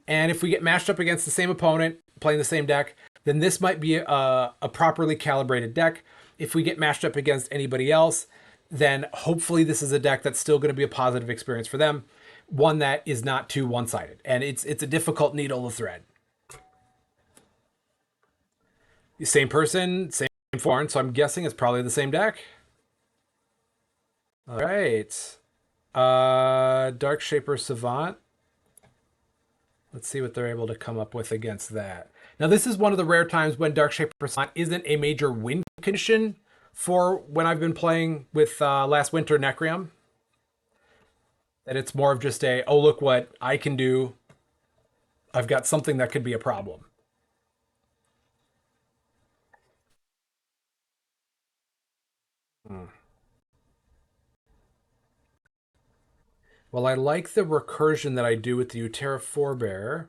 And if we get matched up against the same opponent playing the same deck, then this might be a properly calibrated deck. If we get matched up against anybody else, then hopefully this is a deck that's still going to be a positive experience for them. One that is not too one-sided. And it's a difficult needle to thread. Same person, same foreign, so I'm guessing it's probably the same deck. All right. Dark Shaper Savant. Let's see what they're able to come up with against that. Now, this is one of the rare times when Dark Shaper Savant isn't a major win condition for when I've been playing with last winter Necreum. That it's more of just a, oh, look what I can do. I've got something that could be a problem. Well, I like the recursion that I do with the Utera Forebear.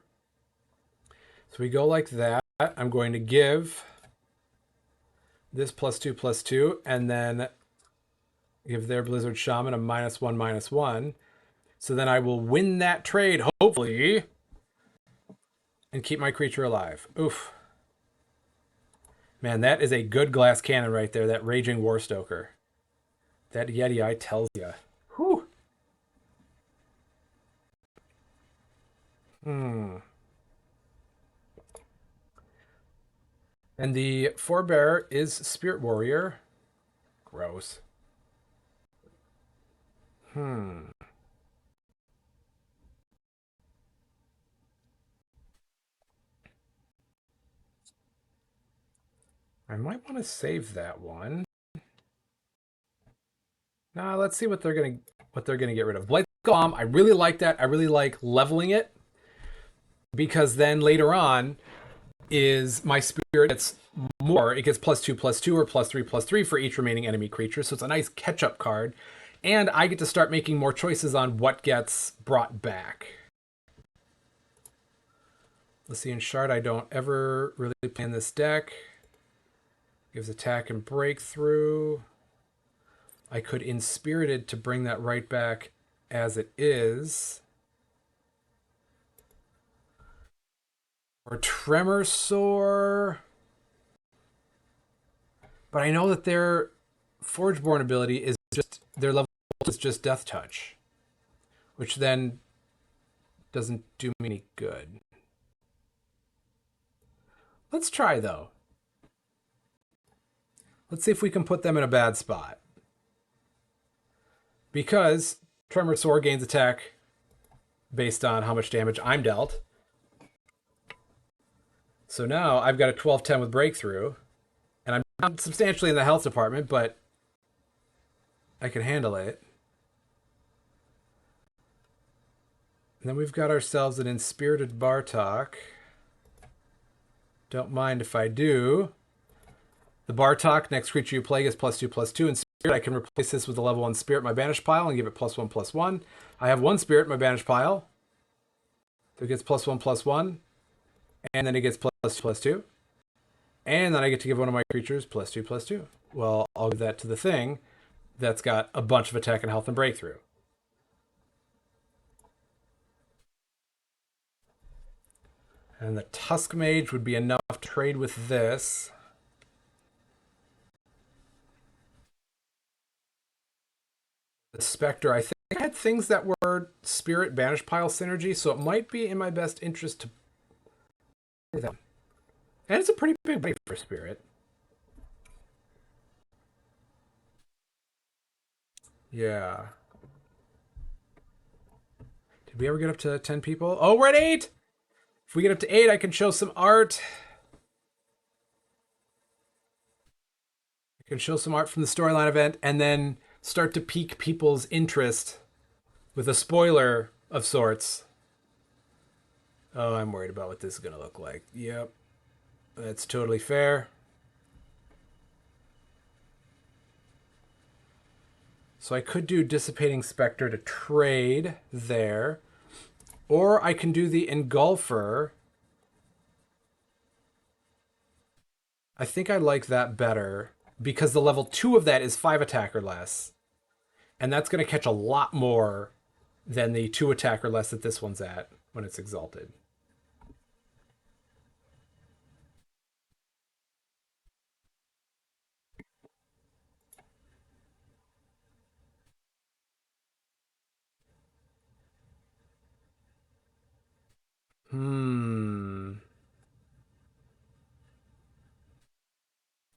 So we go like that. I'm going to give this +2/+2, and then give their Blizzard Shaman a -1/-1. So then I will win that trade, hopefully, and keep my creature alive. Oof. Man, that is a good glass cannon right there, that Raging Warstoker. That Yeti Eye tells you. Whew. And the Forebear is Spirit Warrior. Gross. I might want to save that one. Nah, let's see what they're gonna get rid of. Blight Golem, I really like that. I really like leveling it, because then later on is my spirit gets more. It gets +2/+2 or +3/+3 for each remaining enemy creature. So it's a nice catch-up card. And I get to start making more choices on what gets brought back. Let's see, in Shard, I don't ever really play in this deck. Gives attack and breakthrough. I could Inspirited to bring that right back as it is. Or Tremor Sore. But I know that their Forgeborn ability is just, their level is just Death Touch, which then doesn't do me any good. Let's try, though. Let's see if we can put them in a bad spot. Because Tremor Sore gains attack based on how much damage I'm dealt. So now I've got a 12/10 with breakthrough. And I'm not substantially in the health department, but I can handle it. And then we've got ourselves an Inspirited Bartok. Don't mind if I do. The Bartok, next creature you play gets +2/+2 in Spirit. I can replace this with a level 1 Spirit in my Banish pile and give it +1/+1. I have 1 Spirit in my Banish pile. So it gets +1/+1. And then it gets +2/+2. And then I get to give one of my creatures +2/+2. Well, I'll give that to the thing that's got a bunch of attack and health and breakthrough. And the Tusk Mage would be enough to trade with this. The Spectre, I think I had things that were Spirit Banish Pile synergy, so it might be in my best interest to play them. And it's a pretty big bait for Spirit. Yeah. Did we ever get up to 10 people? Oh, we're at 8! If we get up to 8, I can show some art. I can show some art from the storyline event and then start to pique people's interest with a spoiler of sorts. Oh, I'm worried about what this is going to look like. Yep. That's totally fair. So I could do Dissipating Spectre to trade there. Or I can do the Engulfer. I think I like that better because the level 2 of that is 5 attack or less. And that's going to catch a lot more than the 2 attack or less that this one's at when it's exalted. And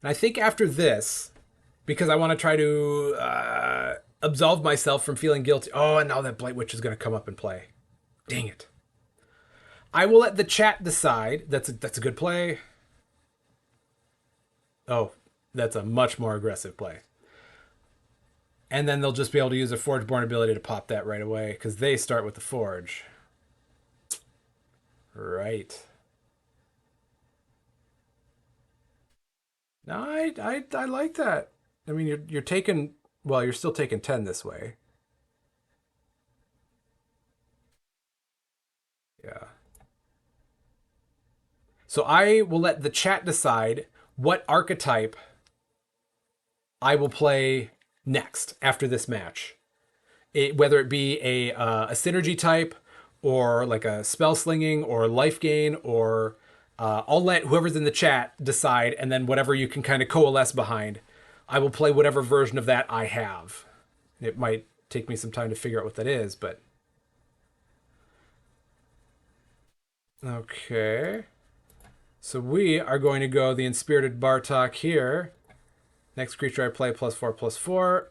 I think after this, because I want to try to absolve myself from feeling guilty. Oh, and now that Blight Witch is going to come up and play. Dang it. I will let the chat decide. That's a good play. Oh, that's a much more aggressive play. And then they'll just be able to use a Forgeborn ability to pop that right away because they start with the Forge. Right. No, I like that. I mean, you're taking, well, you're still taking 10 this way. Yeah. So I will let the chat decide what archetype I will play next after this match. Whether it be a synergy type or like a spell slinging or life gain, or I'll let whoever's in the chat decide, and then whatever you can kind of coalesce behind, I will play whatever version of that I have. It might take me some time to figure out what that is, but okay. So we are going to go the Inspirited Bartok here. Next creature I play +4/+4,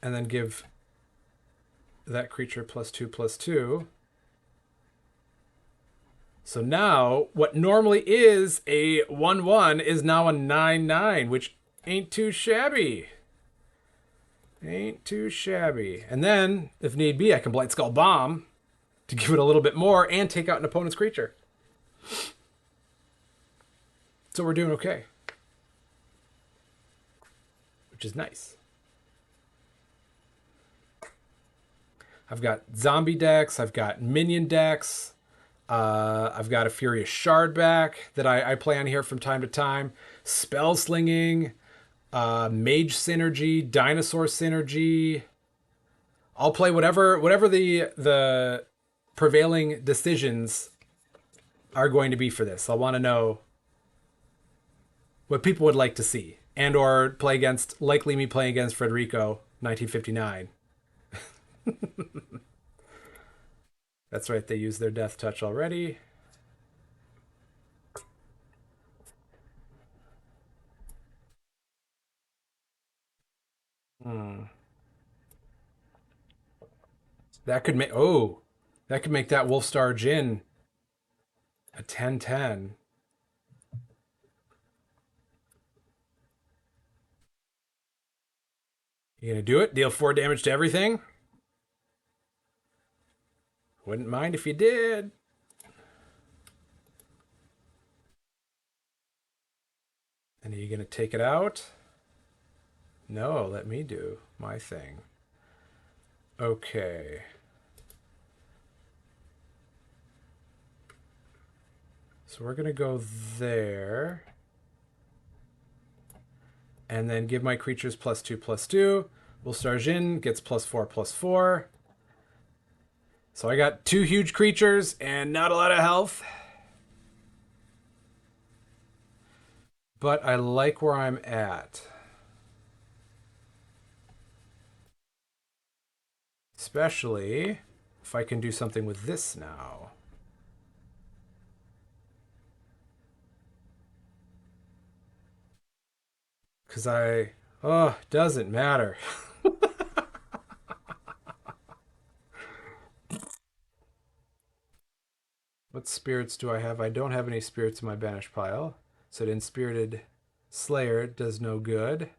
and then give that creature +2/+2. So now, what normally is a 1/1 is now a 9/9, which ain't too shabby. Ain't too shabby. And then, if need be, I can Blight Skull Bomb to give it a little bit more and take out an opponent's creature. So we're doing okay. Which is nice. I've got zombie decks. I've got minion decks. I've got a Furious Shard back that I play on here from time to time. Spell Slinging, Mage Synergy, Dinosaur Synergy. I'll play whatever the prevailing decisions are going to be for this. I want to know what people would like to see, and or play against, likely me playing against Federico 1959. That's right, they used their Death Touch already. That could make that could make that Wolfstar Djinn a 10/10. You gonna do it? Deal 4 damage to everything? Wouldn't mind if you did. And are you gonna take it out? No, let me do my thing. Okay. So we're gonna go there. And then give my creatures +2/+2. Wolfstar Djinn gets +4/+4. So I got 2 huge creatures and not a lot of health. but I like where I'm at. Especially if I can do something with this now. Because oh, doesn't matter. What spirits do I have? I don't have any spirits in my banished pile. So an Inspirited Slayer does no good.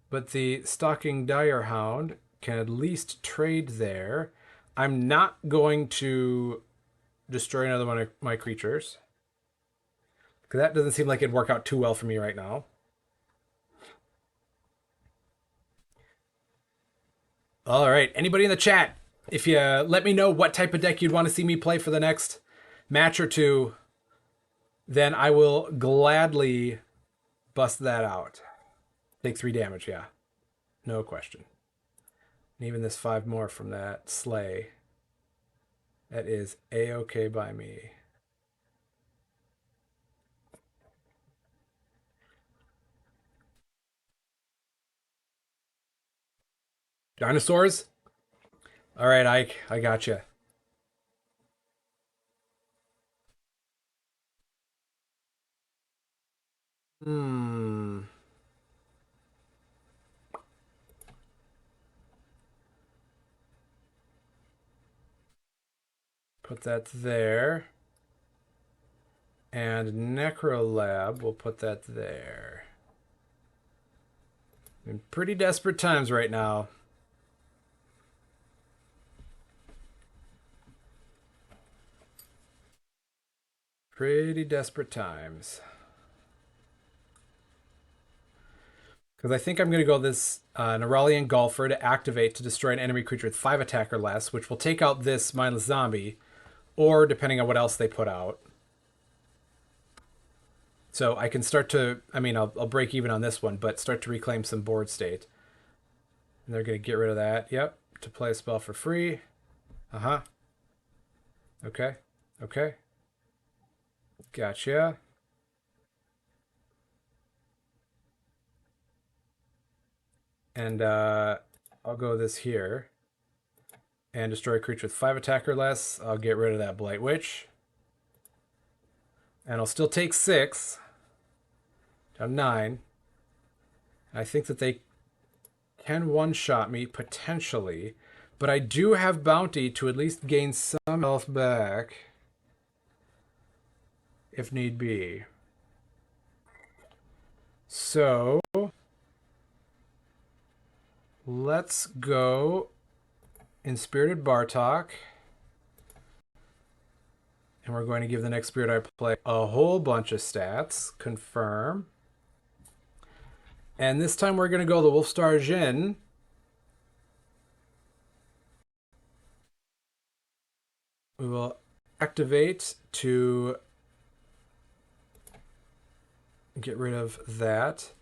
But the Stalking Dire Hound can at least trade there. I'm not going to destroy another one of my creatures, because that doesn't seem like it'd work out too well for me right now. All right, anybody in the chat, if you let me know what type of deck you'd want to see me play for the next match or two, then I will gladly bust that out. Take 3 damage, yeah. No question. And even this 5 more from that Slay, that is A-okay by me. Dinosaurs? All right, Ike, I got you. Hmm. Put that there. And Necrolab, we'll put that there. In pretty desperate times right now. Pretty desperate times. Because I think I'm going to go this Neuralian Golfer to activate to destroy an enemy creature with 5 attack or less, which will take out this Mindless Zombie, or depending on what else they put out. So I can start to, I mean, I'll break even on this one, but start to reclaim some board state. And they're going to get rid of that. Yep, to play a spell for free. Uh-huh. Okay, okay. Gotcha. And I'll go this here. And destroy a creature with 5 attack or less. I'll get rid of that Blight Witch. And I'll still take 6. Down 9. I think that they can one-shot me, potentially. But I do have Bounty to at least gain some health back. If need be. So let's go Inspirited Bartok. And we're going to give the next spirit I play a whole bunch of stats. Confirm. And this time we're going to go the Wolfstar Jin. We will activate to get rid of that.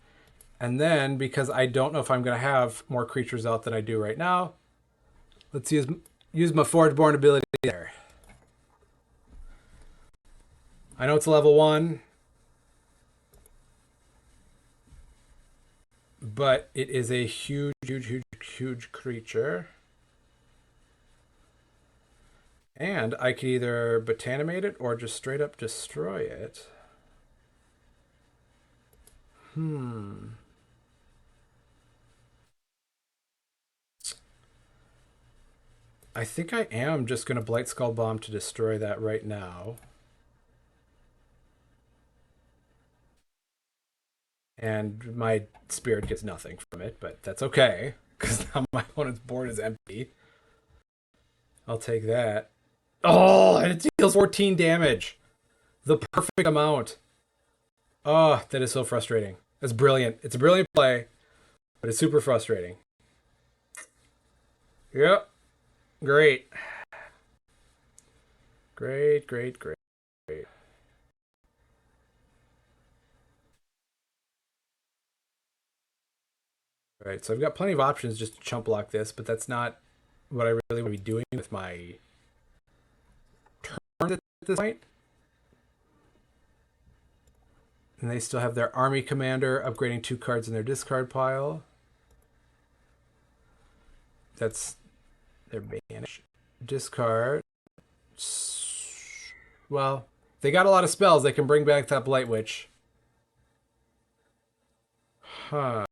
And then, because I don't know if I'm going to have more creatures out than I do right now, let's use my Forgeborn ability there. I know it's level 1, but it is a huge, huge, huge, huge creature. And I could either botanimate it or just straight up destroy it. I think I am just going to Blight Skull Bomb to destroy that right now. And my spirit gets nothing from it, but that's okay, because now my opponent's board is empty. I'll take that. Oh, and it deals 14 damage. The perfect amount. Oh, that is so frustrating. That's brilliant. It's a brilliant play, but it's super frustrating. Yep. Great. Great, great, great. All right, so I've got plenty of options just to chump block this, but that's not what I really want to be doing with my turn at this point. And they still have their army commander upgrading 2 cards in their discard pile. That's their banish. Discard. Well, they got a lot of spells. They can bring back that Blight Witch. Huh.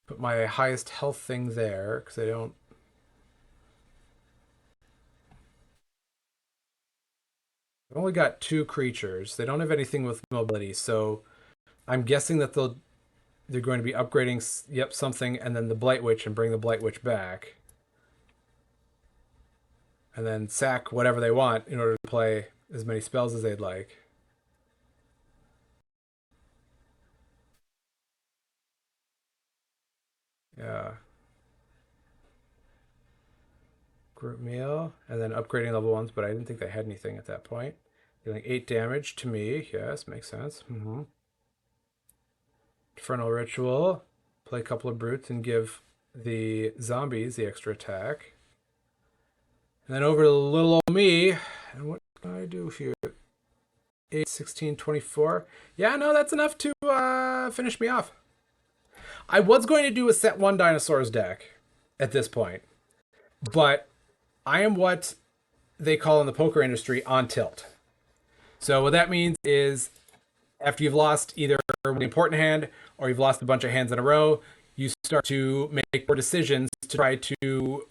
Put my highest health thing there because I don't. I've only got 2 creatures. They don't have anything with mobility, so I'm guessing that they're going to be upgrading, yep, something, and then the Blight Witch and bring the Blight Witch back. And then sack whatever they want in order to play as many spells as they'd like. Yeah. Group meal, and then upgrading level 1s, but I didn't think they had anything at that point. Dealing 8 damage to me. Yes, makes sense. Infernal Ritual. Play a couple of brutes and give the zombies the extra attack. And then over to little old me. And what can I do here? 8, 16, 24. Yeah, no, that's enough to finish me off. I was going to do a set 1 dinosaurs deck at this point, but I am what they call in the poker industry on tilt. So what that means is after you've lost either an important hand or you've lost a bunch of hands in a row, you start to make more decisions to try to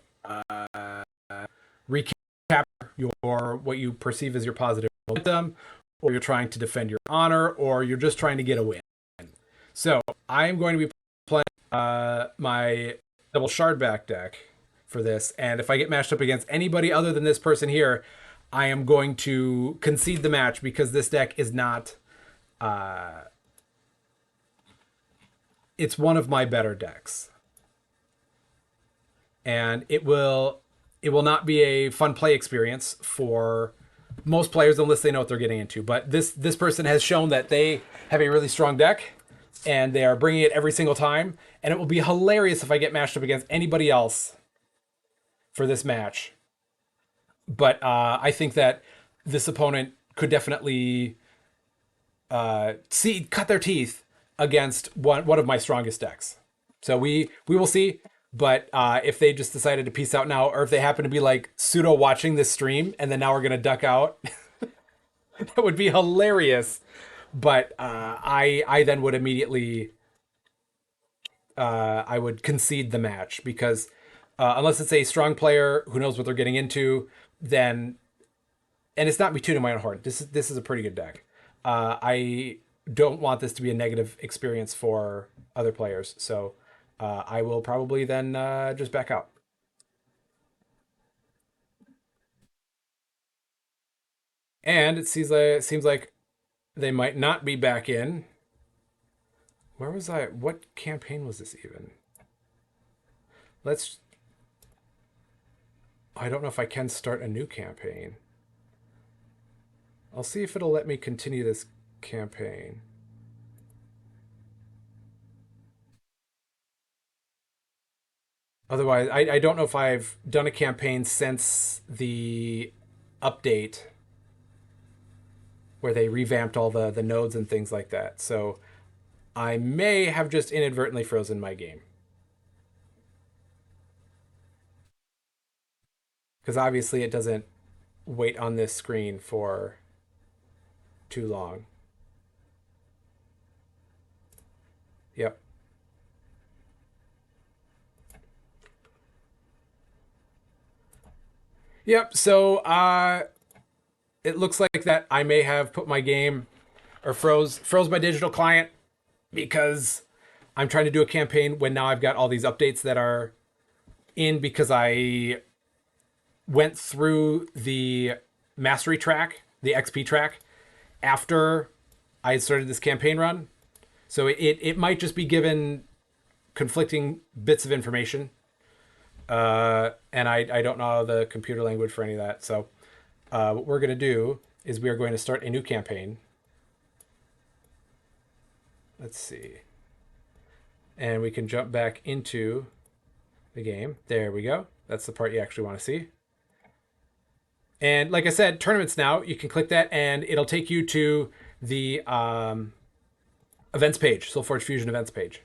recapture your what you perceive as your positive momentum, or you're trying to defend your honor, or you're just trying to get a win. So I am going to be playing my double shardback deck for this, and if I get matched up against anybody other than this person here, I am going to concede the match because this deck is not. It's one of my better decks, and it will not be a fun play experience for most players unless they know what they're getting into. But this person has shown that they have a really strong deck, and they are bringing it every single time. And it will be hilarious if I get matched up against anybody else for this match. But I think that this opponent could definitely cut their teeth against one of my strongest decks. So we will see. But if they just decided to peace out now, or if they happen to be like pseudo watching this stream and then now we're gonna duck out, that would be hilarious. But I then would immediately I would concede the match because unless it's a strong player who knows what they're getting into, then and it's not me tooting my own horn. This is a pretty good deck. I don't want this to be a negative experience for other players, so I will probably then just back out. And it seems like they might not be back in. Where was I? What campaign was this even? Let's. I don't know if I can start a new campaign. I'll see if it'll let me continue this campaign. Otherwise, I don't know if I've done a campaign since the update where they revamped all the nodes and things like that. So I may have just inadvertently frozen my game. Because obviously it doesn't wait on this screen for too long. Yep. Yep, so it looks like that I may have put my game or froze my digital client because I'm trying to do a campaign when now I've got all these updates that are in because I went through the mastery track, the XP track, after I had started this campaign run. So it might just be given conflicting bits of information. And I don't know the computer language for any of that. So what we're going to do is we are going to start a new campaign. Let's see. And we can jump back into the game. There we go. That's the part you actually want to see. And like I said, tournaments now, you can click that and it'll take you to the events page, SolForge Fusion events page.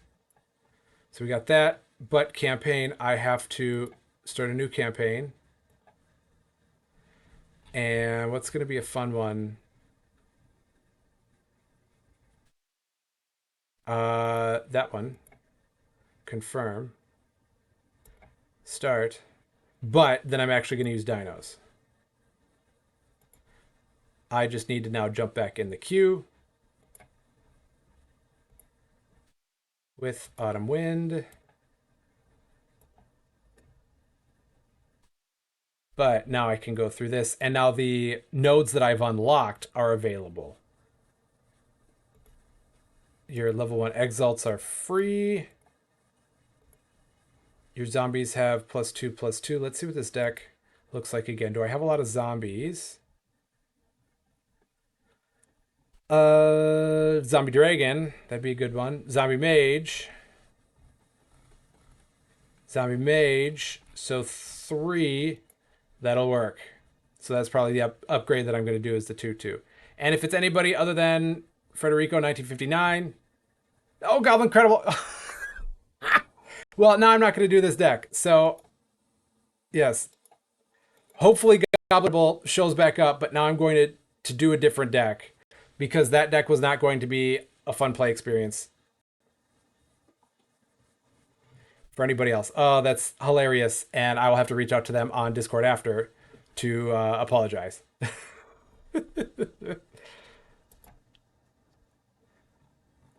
So we got that, but campaign, I have to start a new campaign. And what's going to be a fun one? That one. Confirm. Start. But then I'm actually going to use dinos. I just need to now jump back in the queue with Autumn Wind. But now I can go through this, and now the nodes that I've unlocked are available. Your level 1 exalts are free. Your zombies have +2/+2. Let's see what this deck looks like again. Do I have a lot of zombies? Zombie Dragon. That'd be a good one. Zombie Mage. Zombie Mage. So 3. That'll work. So that's probably the upgrade that I'm going to do is the 2/2. And if it's anybody other than Federico 1959. Oh, Goblin Credible. Well, now I'm not going to do this deck. So, yes. Hopefully Goblin shows back up, but now I'm going to do a different deck because that deck was not going to be a fun play experience for anybody else. Oh, that's hilarious. And I will have to reach out to them on Discord after to apologize.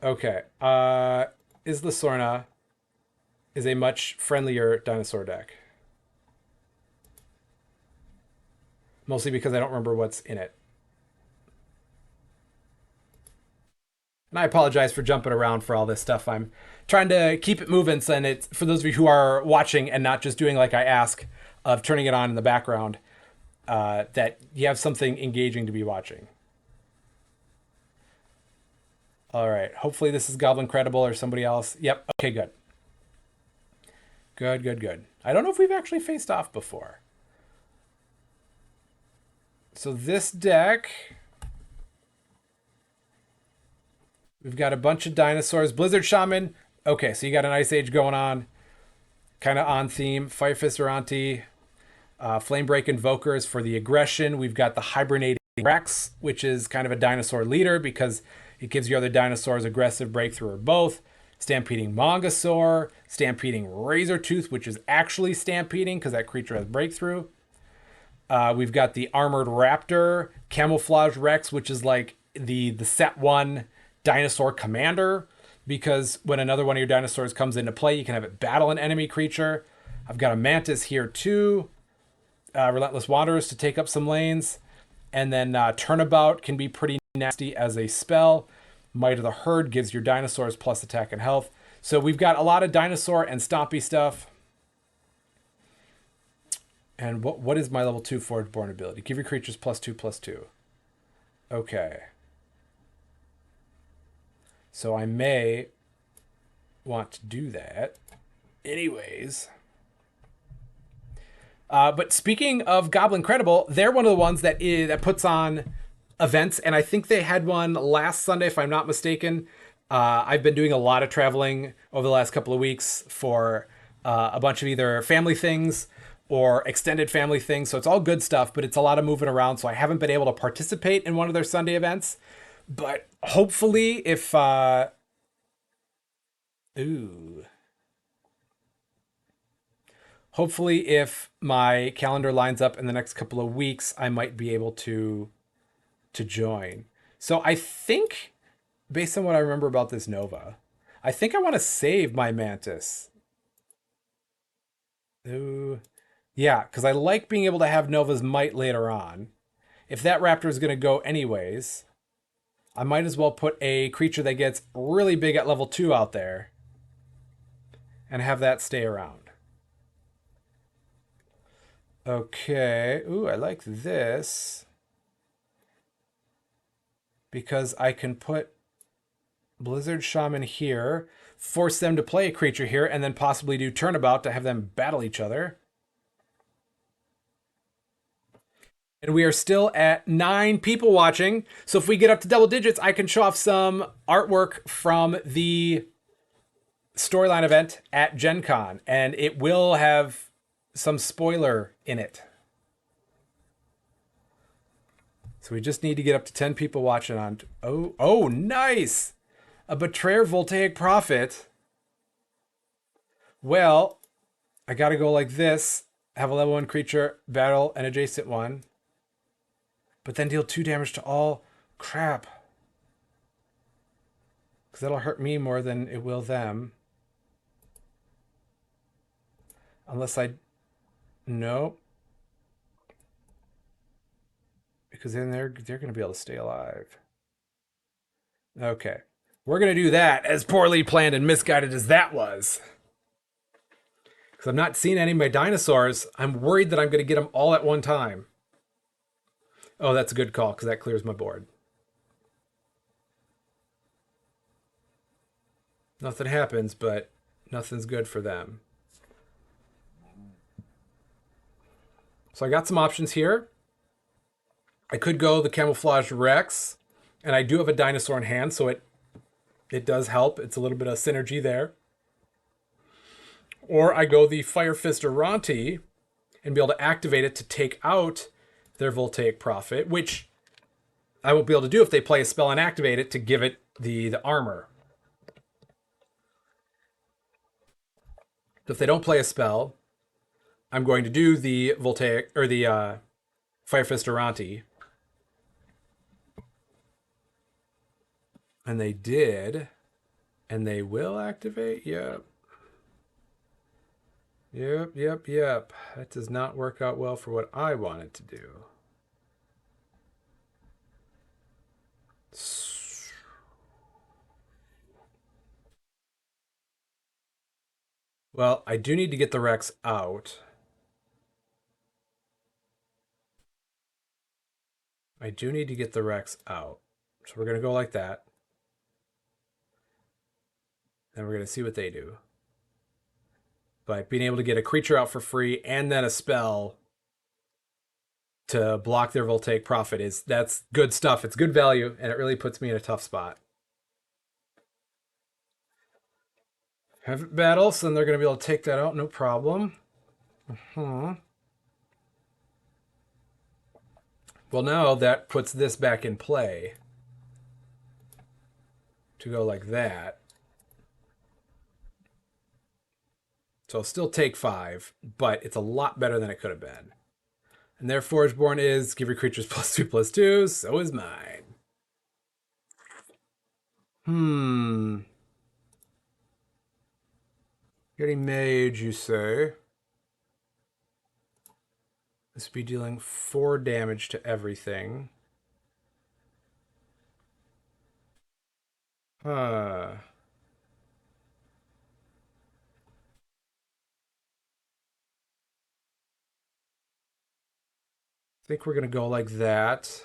Okay. Isla Sorna is a much friendlier dinosaur deck. Mostly because I don't remember what's in it. And I apologize for jumping around for all this stuff. I'm trying to keep it moving. So, and it's for those of you who are watching and not just doing like I ask of turning it on in the background, that you have something engaging to be watching. All right. Hopefully this is Goblin Credible or somebody else. Yep. Okay, good. Good, good, good. I don't know if we've actually faced off before. So this deck, we've got a bunch of dinosaurs. Blizzard Shaman. Okay, so you got an Ice Age going on. Kind of on theme. Firefist Uranti. Flamebreak Invokers for the aggression. We've got the Hibernating Rex, which is kind of a dinosaur leader because it gives your other dinosaurs aggressive, breakthrough, or both. Stampeding Mongosaur. Stampeding Razortooth, which is actually stampeding because that creature has breakthrough. We've got the Armored Raptor. Camouflage Rex, which is like the set 1 dinosaur commander because when another one of your dinosaurs comes into play, you can have it battle an enemy creature. I've got a Mantis here too. Relentless Wanderers to take up some lanes. And then Turnabout can be pretty nasty as a spell. Might of the Herd gives your dinosaurs plus attack and health. So we've got a lot of dinosaur and stompy stuff. And what is my level 2 Forgeborn ability? Give your creatures +2/+2. Okay. So I may want to do that. Anyways. But speaking of Goblin Credible, they're one of the ones that puts on events, and I think they had one last Sunday, if I'm not mistaken. I've been doing a lot of traveling over the last couple of weeks for a bunch of either family things or extended family things, so it's all good stuff, but it's a lot of moving around, so I haven't been able to participate in one of their Sunday events. But hopefully if... Hopefully if my calendar lines up in the next couple of weeks, I might be able to join. So I think, based on what I remember about this Nova, I think I want to save my Mantis. Ooh. Yeah, because I like being able to have Nova's Might later on. If that Raptor is going to go anyways, I might as well put a creature that gets really big at level 2 out there and have that stay around. Okay. Ooh, I like this. Because I can put Blizzard Shaman here, force them to play a creature here, and then possibly do turnabout to have them battle each other. And we are still at 9 people watching. So if we get up to double digits, I can show off some artwork from the storyline event at Gen Con. And it will have some spoiler in it. So we just need to get up to 10 people watching on... Oh, nice! A Betrayer Voltaic Prophet. Well, I gotta go like this. Have a level 1 creature, battle an adjacent one. But then deal 2 damage to all. Crap. Because that'll hurt me more than it will them. Unless I... Nope. Because then they're going to be able to stay alive. Okay. We're going to do that, as poorly planned and misguided as that was. Because I'm not seeing any of my dinosaurs. I'm worried that I'm going to get them all at one time. Oh, that's a good call, because that clears my board. Nothing happens, but nothing's good for them. So I got some options here. I could go the Camouflage Rex, and I do have a dinosaur in hand, so it does help. It's a little bit of synergy there. Or I go the Fire Fist Aranti and be able to activate it to take out their Voltaic Prophet, which I won't be able to do if they play a spell and activate it to give it the armor. So if they don't play a spell, I'm going to do the Voltaic or the Fire Fist Aranti. And they did. And they will activate? Yep. Yep. That does not work out well for what I wanted to do. Well, I do need to get the Rex out. So we're going to go like that. Then we're going to see what they do. But being able to get a creature out for free and then a spell to block their Voltaic Prophet that's good stuff. It's good value, and it really puts me in a tough spot. Have it battle, so then they're going to be able to take that out, no problem. Well, now that puts this back in play. To go like that. So I'll still take 5, but it's a lot better than it could have been. And their Forgeborn is give your creatures +2/+2, so is mine. Getting mage, you say? This would be dealing 4 damage to everything. I think we're going to go like that.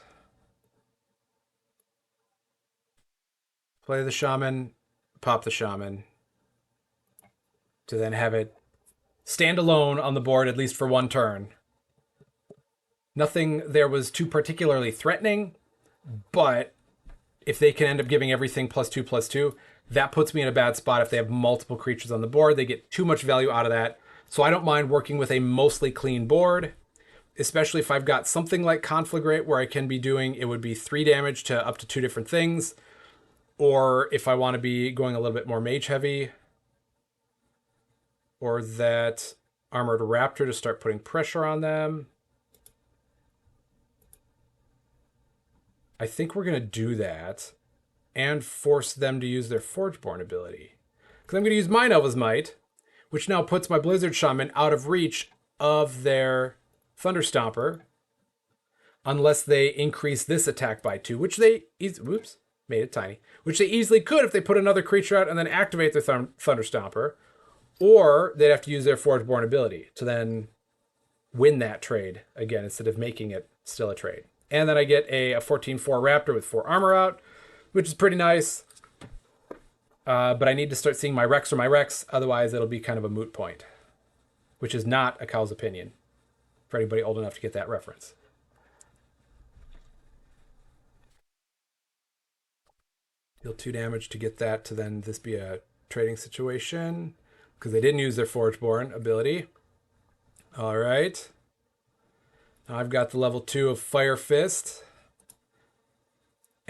Play the Shaman, pop the Shaman. To then have it stand alone on the board, at least for one turn. Nothing there was too particularly threatening, but if they can end up giving everything +2/+2, that puts me in a bad spot. If they have multiple creatures on the board, they get too much value out of that. So I don't mind working with a mostly clean board, especially if I've got something like Conflagrate where I can be doing, it would be 3 damage to up to 2 different things. Or if I want to be going a little bit more mage heavy, or that Armored Raptor to start putting pressure on them. I think we're going to do that and force them to use their Forgeborn ability. Because I'm going to use my Nova's Might, which now puts my Blizzard Shaman out of reach of their Thunderstomper, unless they increase this attack by 2, which they... Whoops, made it tiny. Which they easily could if they put another creature out and then activate their Thunderstomper. Or they'd have to use their Forgeborn ability to then win that trade again, instead of making it still a trade. And then I get a 14/4 Raptor with 4 armor out, which is pretty nice. But I need to start seeing my Rex or my Rex, otherwise it'll be kind of a moot point, which is not a cow's opinion for anybody old enough to get that reference. Deal 2 damage to get that to then this be a trading situation because they didn't use their Forgeborn ability. All right. Now I've got the level 2 of Fire Fist.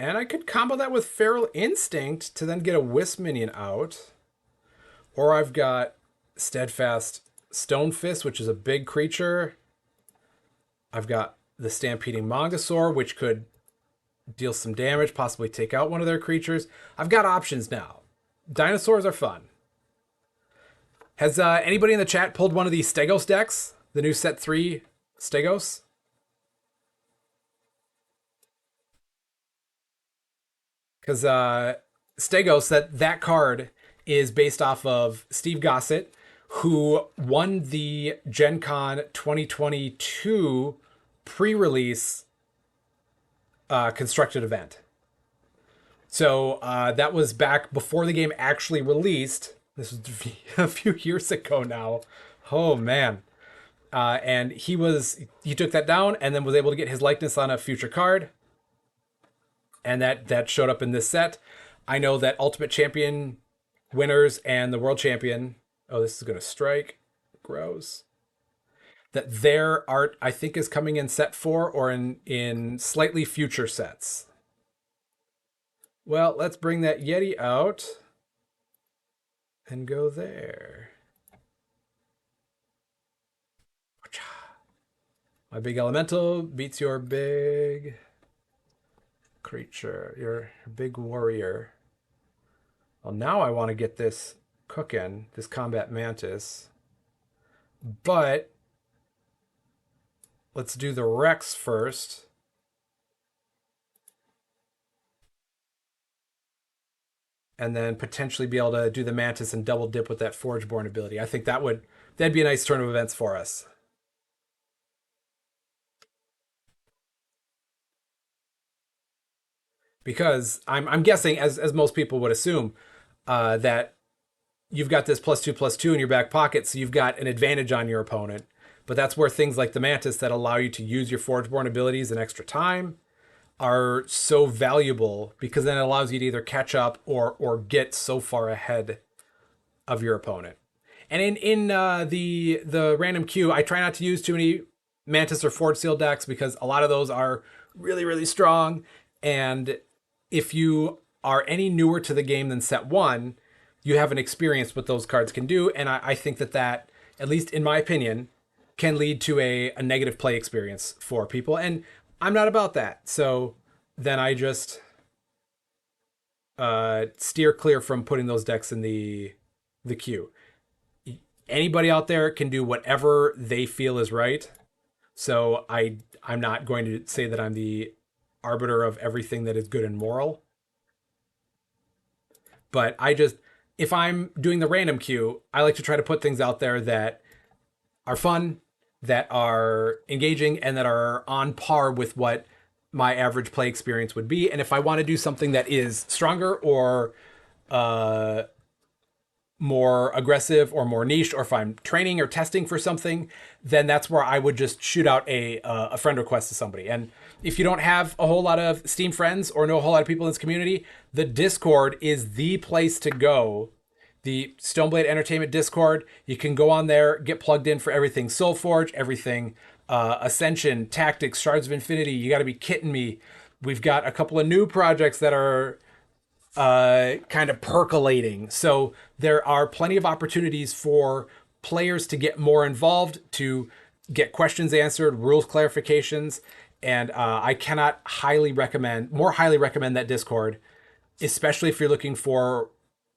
And I could combo that with Feral Instinct to then get a Wisp minion out. Or I've got Steadfast Stone Fist, which is a big creature. I've got the Stampeding Mongosaur, which could deal some damage, possibly take out one of their creatures. I've got options now. Dinosaurs are fun. Has anybody in the chat pulled one of these Stegos decks? The new set 3 Stegos? Because Stegos, that card is based off of Steve Gossett, who won the Gen Con 2022 pre-release constructed event. So that was back before the game actually released. This was a few years ago now. Oh man. And he took that down and then was able to get his likeness on a future card. And that showed up in this set. I know that Ultimate Champion winners and the World Champion. Oh, this is going to strike. Gross. That their art, I think, is coming in set 4 or in slightly future sets. Well, let's bring that Yeti out and go there. My big elemental beats your big creature, your big warrior. Well, now I want to get this cooking, this combat mantis. But let's do the Rex first. And then potentially be able to do the mantis and double dip with that Forgeborn ability. I think that'd be a nice turn of events for us. Because I'm guessing, as most people would assume, that you've got this +2/+2 in your back pocket, so you've got an advantage on your opponent. But that's where things like the Mantis that allow you to use your Forgeborn abilities in extra time are so valuable, because then it allows you to either catch up or get so far ahead of your opponent. And in the random queue, I try not to use too many Mantis or Forge Seal decks because a lot of those are really, really strong. And if you are any newer to the game than set 1, you haven't experienced what those cards can do. And I think that, at least in my opinion, can lead to a negative play experience for people. And I'm not about that. So then I just steer clear from putting those decks in the queue. Anybody out there can do whatever they feel is right. So I'm not going to say that I'm the arbiter of everything that is good and moral. But if I'm doing the random queue, I like to try to put things out there that are fun, that are engaging, and that are on par with what my average play experience would be. And if I want to do something that is stronger or more aggressive or more niche, or if I'm training or testing for something, then that's where I would just shoot out a friend request to somebody. And if you don't have a whole lot of Steam friends or know a whole lot of people in this community, the Discord is the place to go. The Stoneblade Entertainment Discord, you can go on there, get plugged in for everything SolForge, everything Ascension, Tactics, Shards of Infinity. You got to be kidding me. We've got a couple of new projects that are kind of percolating. So there are plenty of opportunities for players to get more involved, to get questions answered, rules clarifications. And I cannot more highly recommend that Discord, especially if you're looking for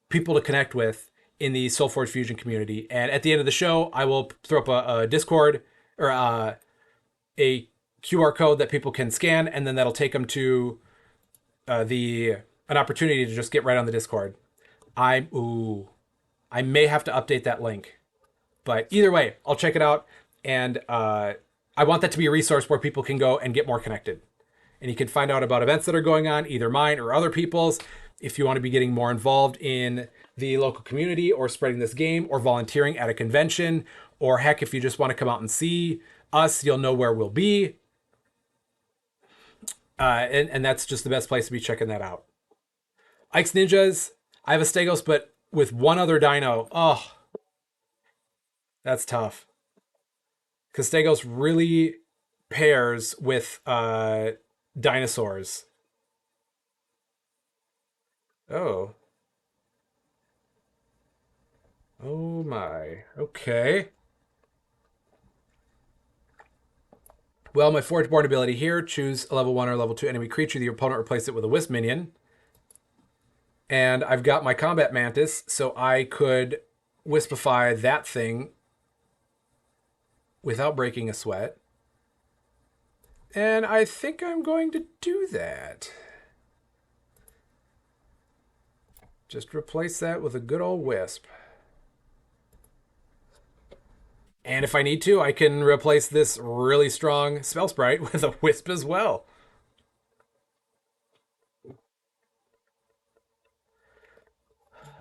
people to connect with in the SolForge Fusion community. And at the end of the show, I will throw up a Discord or a QR code that people can scan, and then that'll take them to an opportunity to just get right on the Discord. I may have to update that link, but either way, I'll check it out. And I want that to be a resource where people can go and get more connected. And you can find out about events that are going on, either mine or other people's. if you want to be getting more involved in the local community or spreading this game or volunteering at a convention, or heck, if you just want to come out and see us, you'll know where we'll be. And that's just the best place to be checking that out. Ike's Ninjas, I have a Stegos, but with one other dino. Oh, that's tough. Because Stegos really pairs with dinosaurs. Oh. Oh my. Okay. Well, my Forgeborn ability here, choose a level 1 or level 2 enemy creature. The opponent replace it with a Wisp minion. And I've got my Combat Mantis, so I could Wispify that thing without breaking a sweat. And I think I'm going to do that. Just replace that with a good old Wisp. And if I need to, I can replace this really strong Spell Sprite with a Wisp as well.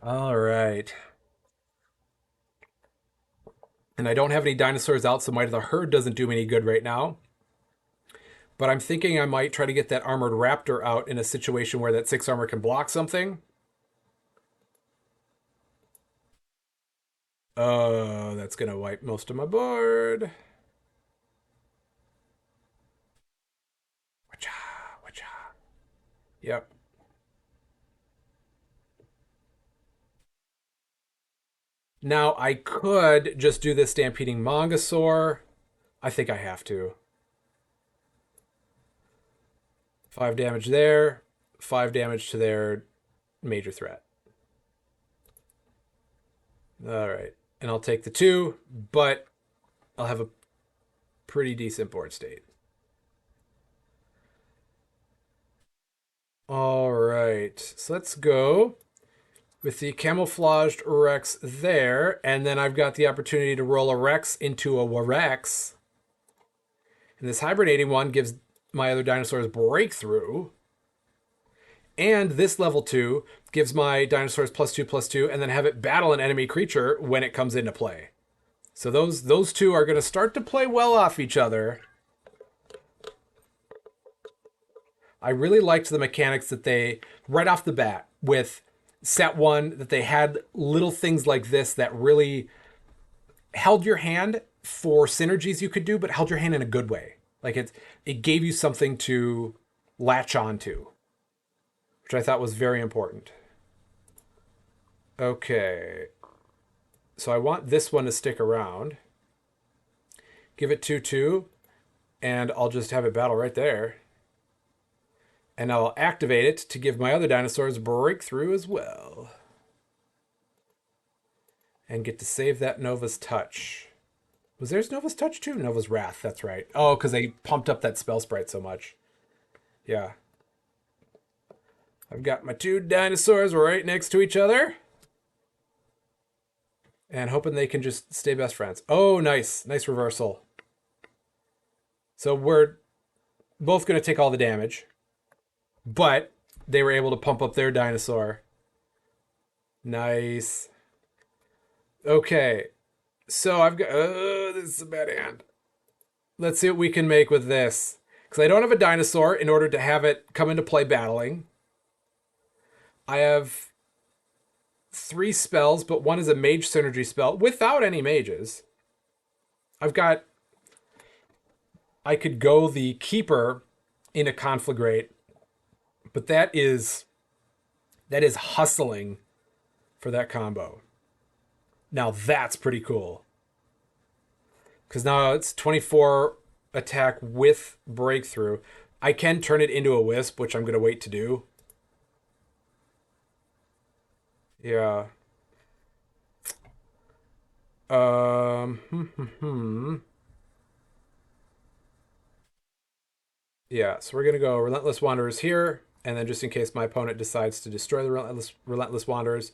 All right. And I don't have any dinosaurs out, so Might of the Herd doesn't do me any good right now. But I'm thinking I might try to get that Armored Raptor out in a situation where that 6 armor can block something. Oh, that's going to wipe most of my board. Wacha, wacha. Yep. Now, I could just do this Stampeding Mongosaur. I think I have to. 5 damage there. 5 damage to their major threat. All right. And I'll take the 2, but I'll have a pretty decent board state. All right. So let's go with the camouflaged Rex there. And then I've got the opportunity to roll a Rex into a Warex. And this hibernating one gives my other dinosaurs breakthrough. And this level 2 gives my dinosaurs +2/+2, and then have it battle an enemy creature when it comes into play. So those two are going to start to play well off each other. I really liked the mechanics that they, right off the bat, with set 1, that they had little things like this that really held your hand for synergies you could do, but held your hand in a good way. Like it gave you something to latch onto, which I thought was very important. Okay. So I want this one to stick around. Give it 2/2, and I'll just have it battle right there. And I'll activate it to give my other dinosaurs breakthrough as well. And get to save that Nova's Touch. Was theirs Nova's Touch too? Nova's Wrath, that's right. Oh, because they pumped up that Spell Sprite so much. Yeah. I've got my 2 dinosaurs right next to each other. And hoping they can just stay best friends. Oh, nice. Nice reversal. So we're both going to take all the damage. But they were able to pump up their dinosaur. Nice. Okay. So I've got... this is a bad hand. Let's see what we can make with this. Because I don't have a dinosaur in order to have it come into play battling. I have 3 spells, but one is a mage synergy spell without any mages. I've got... I could go the Keeper in a Conflagrate, but that is hustling for that combo. Now that's pretty cool. Because now it's 24 attack with breakthrough. I can turn it into a Wisp, which I'm going to wait to do. Yeah. Yeah, so we're going to go Relentless Wanderers here, and then just in case my opponent decides to destroy the Relentless Wanderers,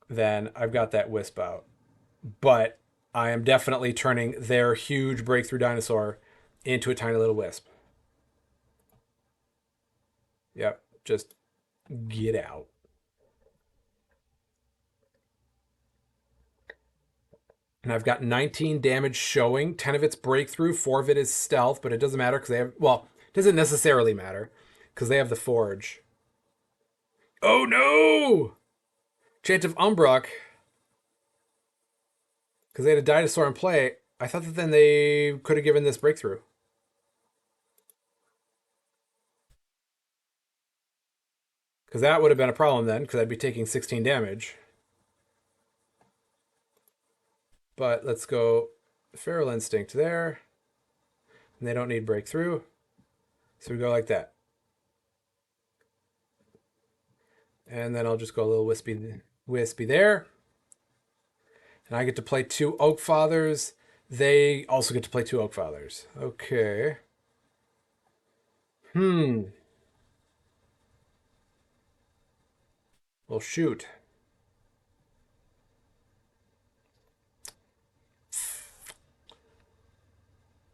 then I've got that Wisp out. But I am definitely turning their huge breakthrough dinosaur into a tiny little Wisp. Yep. Just get out. And I've got 19 damage showing. 10 of it's breakthrough, 4 of it is stealth, but it doesn't matter because they have, well, it doesn't necessarily matter because they have the forge. Oh no! Chant of Umbrock, because they had a dinosaur in play. I thought that then they could have given this breakthrough. Because that would have been a problem then, because I'd be taking 16 damage. But let's go Feral Instinct there. And they don't need breakthrough. So we go like that. And then I'll just go a little wispy there. And I get to play 2 Oak Fathers. They also get to play 2 Oak Fathers. Okay. Well, shoot.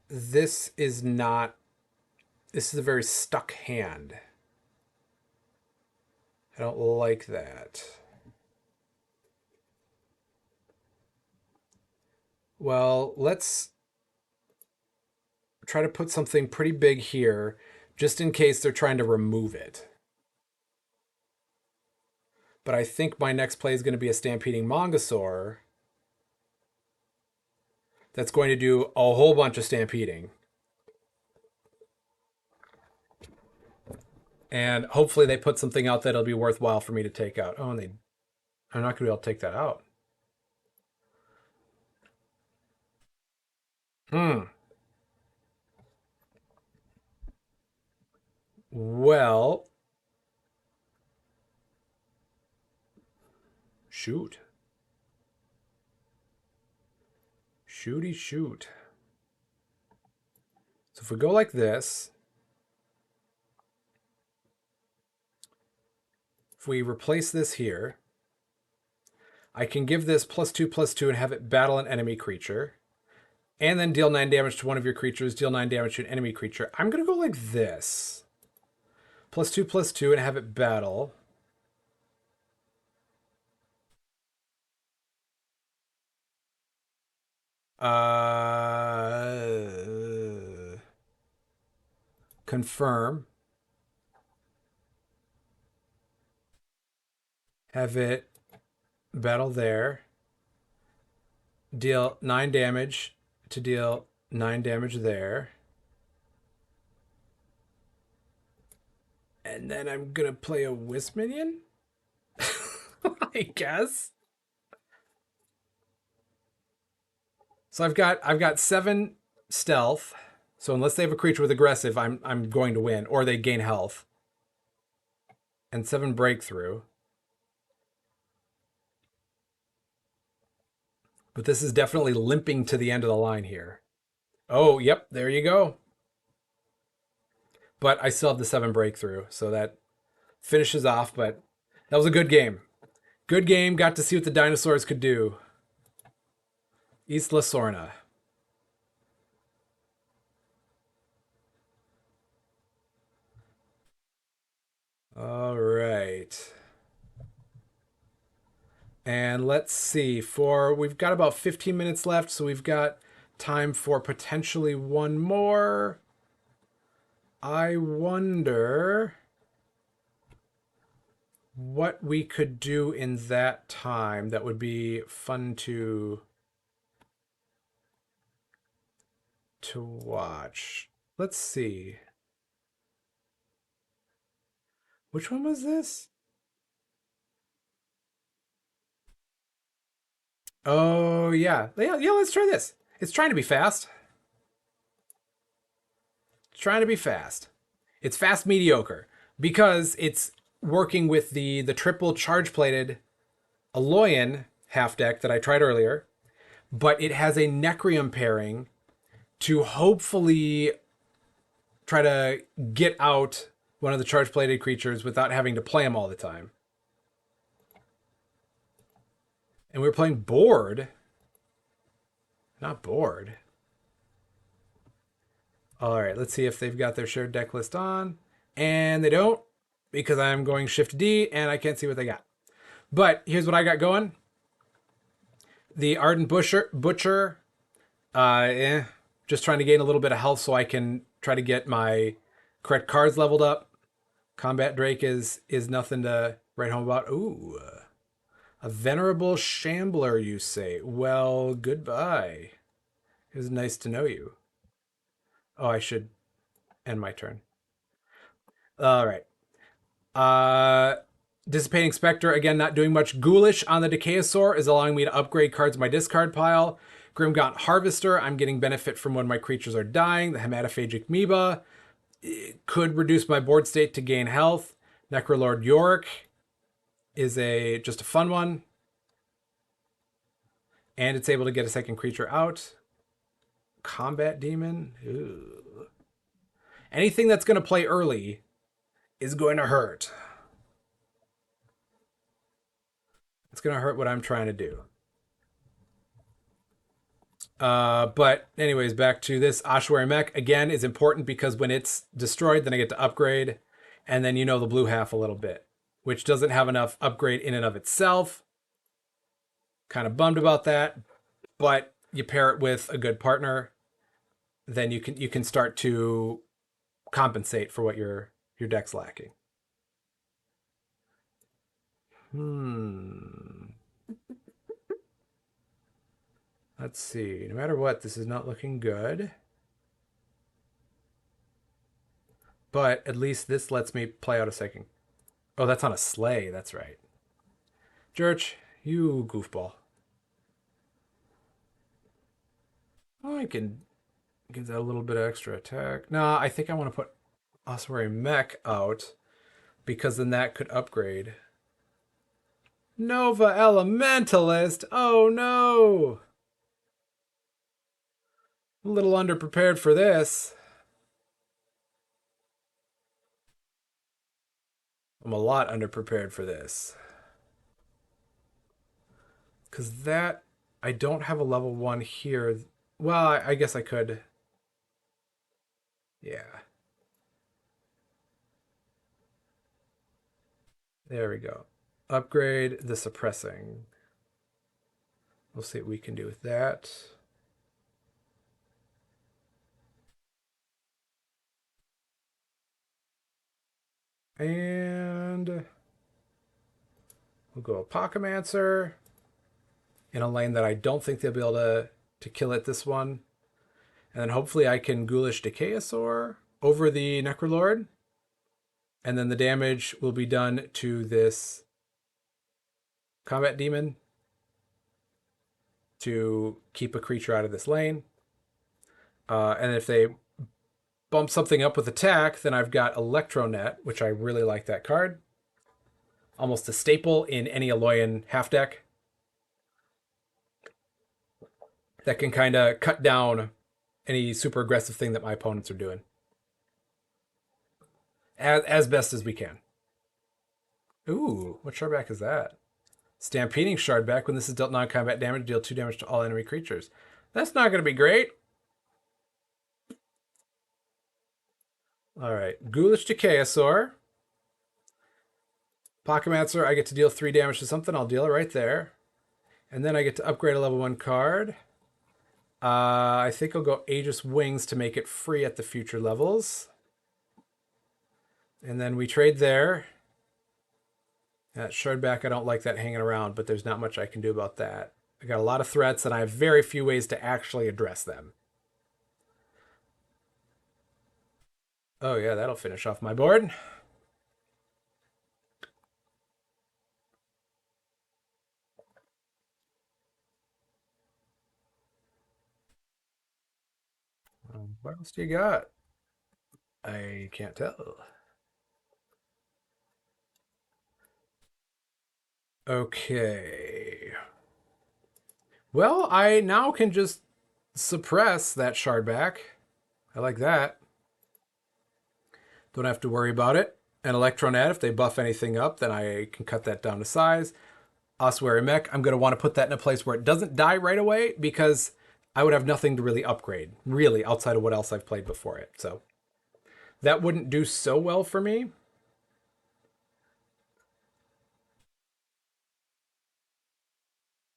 This is not... This is a very stuck hand. I don't like that. Well, let's try to put something pretty big here, just in case they're trying to remove it. But I think my next play is going to be a Stampeding Mongosaur that's going to do a whole bunch of stampeding. And hopefully they put something out that'll be worthwhile for me to take out. Oh, and I'm not going to be able to take that out. Well, shoot. Shooty shoot. So if we go like this, if we replace this here, I can give this +2/+2 and have it battle an enemy creature. And then deal 9 damage to one of your creatures, deal 9 damage to an enemy creature. I'm going to go like this. +2/+2 and have it battle. Confirm. Have it battle there. Deal 9 damage to deal 9 damage there. And then I'm going to play a Wisp Minion? I guess. So I've got 7 stealth. So unless they have a creature with aggressive, I'm going to win, or they gain health. And 7 breakthrough. But this is definitely limping to the end of the line here. Oh, yep, there you go. But I still have the 7 breakthrough, so that finishes off. But that was a good game. Good game. Got to see what the dinosaurs could do. Isla Sorna. All right. And let's see, we've got about 15 minutes left, so we've got time for potentially one more. I wonder what we could do in that time that would be fun to watch. Let's see. Which one was this? Oh, yeah. Yeah, let's try this. It's trying to be fast. It's trying to be fast. It's fast mediocre because it's working with the triple charge plated Aloyan half deck that I tried earlier, but it has a Necrium pairing to hopefully try to get out one of the charge plated creatures without having to play them all the time. And we're playing board. Not board. All right, let's see if they've got their shared deck list on. And they don't. because I'm going Shift D and I can't see what they got. But here's what I got going. The Ardent Butcher, just trying to gain a little bit of health so I can try to get my correct cards leveled up. Combat Drake is nothing to write home about. Ooh, a Venerable Shambler, you say? Well, goodbye. It was nice to know you. Oh, I should end my turn. All right. Uh, Dissipating Spectre, again, not doing much. Ghoulish on the Decayosaur is allowing me to upgrade cards in my discard pile. Grimgaunt Harvester, I'm getting benefit from when my creatures are dying. The Hematophagic Amoeba could reduce my board state to gain health. Necrolord Yorick is just a fun one. And it's able to get a second creature out. Combat Demon. Ooh. Anything that's going to play early is going to hurt. It's going to hurt what I'm trying to do. But anyways, back to this. Ossuary Mech, again, is important because when it's destroyed, then I get to upgrade. And then you know the blue half a little bit, which doesn't have enough upgrade in and of itself. Kind of bummed about that. But you pair it with a good partner, then you can start to compensate for what your deck's lacking. Let's see. No matter what, this is not looking good. But at least this lets me play out a second. Oh, that's on a sleigh. That's right. Jurch, you goofball. Oh, I can give that a little bit of extra attack. No, I think I want to put Ossuary Mech out because then that could upgrade. Nova Elementalist. Oh no. A little underprepared for this. I'm a lot underprepared for this. Because that, I don't have a level 1 here. Well, I guess I could. Yeah. There we go. Upgrade the suppressing. We'll see what we can do with that. And we'll go Apocamancer in a lane that I don't think they'll be able to kill it this one. And then hopefully I can Ghoulish Decayosaur over the Necrolord. And then the damage will be done to this Combat Demon to keep a creature out of this lane. And if they bump something up with attack, then I've got Electronet, which I really like that card. Almost a staple in any Aloyan half deck. That can kind of cut down any super aggressive thing that my opponents are doing. As best as we can. Ooh, what shardback is that? Stampeding Shardback. When this is dealt non-combat damage, deal 2 damage to all enemy creatures. That's not going to be great. Alright, Ghoulish Decayosaur. Pokemancer, I get to deal 3 damage to something. I'll deal it right there. And then I get to upgrade a level 1 card. I think I'll go Aegis Wings to make it free at the future levels. And then we trade there. That Shardback, I don't like that hanging around, but there's not much I can do about that. I got a lot of threats, and I have very few ways to actually address them. Oh yeah, that'll finish off my board. What else do you got? I can't tell. Okay. Well, I now can just suppress that Shardback. I like that. Don't have to worry about it. And Electronet, if they buff anything up, then I can cut that down to size. Ossuary Mech, I'm going to want to put that in a place where it doesn't die right away because I would have nothing to really upgrade, really, outside of what else I've played before it. So that wouldn't do so well for me.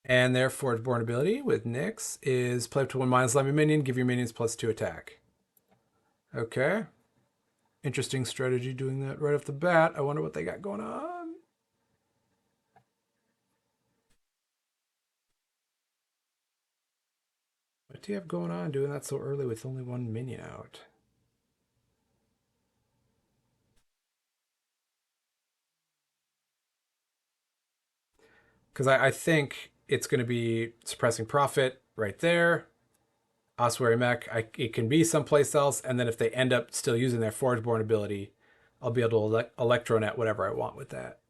And their Forgeborn ability with Nyx is play up to 1 minus slimy minion, give your minions +2 attack. Okay. Interesting strategy doing that right off the bat. I wonder what they got going on. What do you have going on doing that so early with only 1 minion out? Because I think it's going to be suppressing profit right there. Ossuary Mech, it can be someplace else, and then if they end up still using their Forgeborn ability, I'll be able to Electronet whatever I want with that.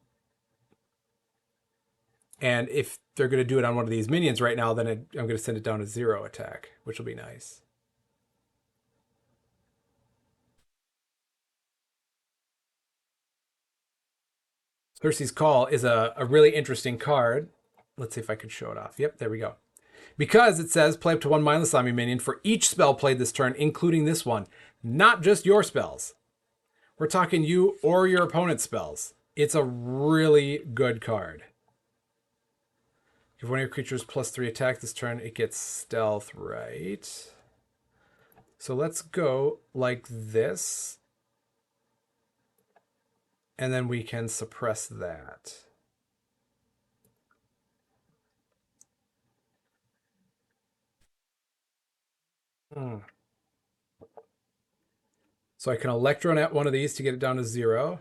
And if they're going to do it on one of these minions right now, then I'm going to send it down to 0 attack, which will be nice. Circe's Call is a really interesting card. Let's see if I can show it off. Yep, there we go. Because it says play up to 1 mindless slimy minion for each spell played this turn, including this one. Not just your spells. We're talking you or your opponent's spells. It's a really good card. Give one of your creatures +3 attack this turn, it gets stealth, right? So let's go like this. And then we can suppress that. So I can Electronet one of these to get it down to 0.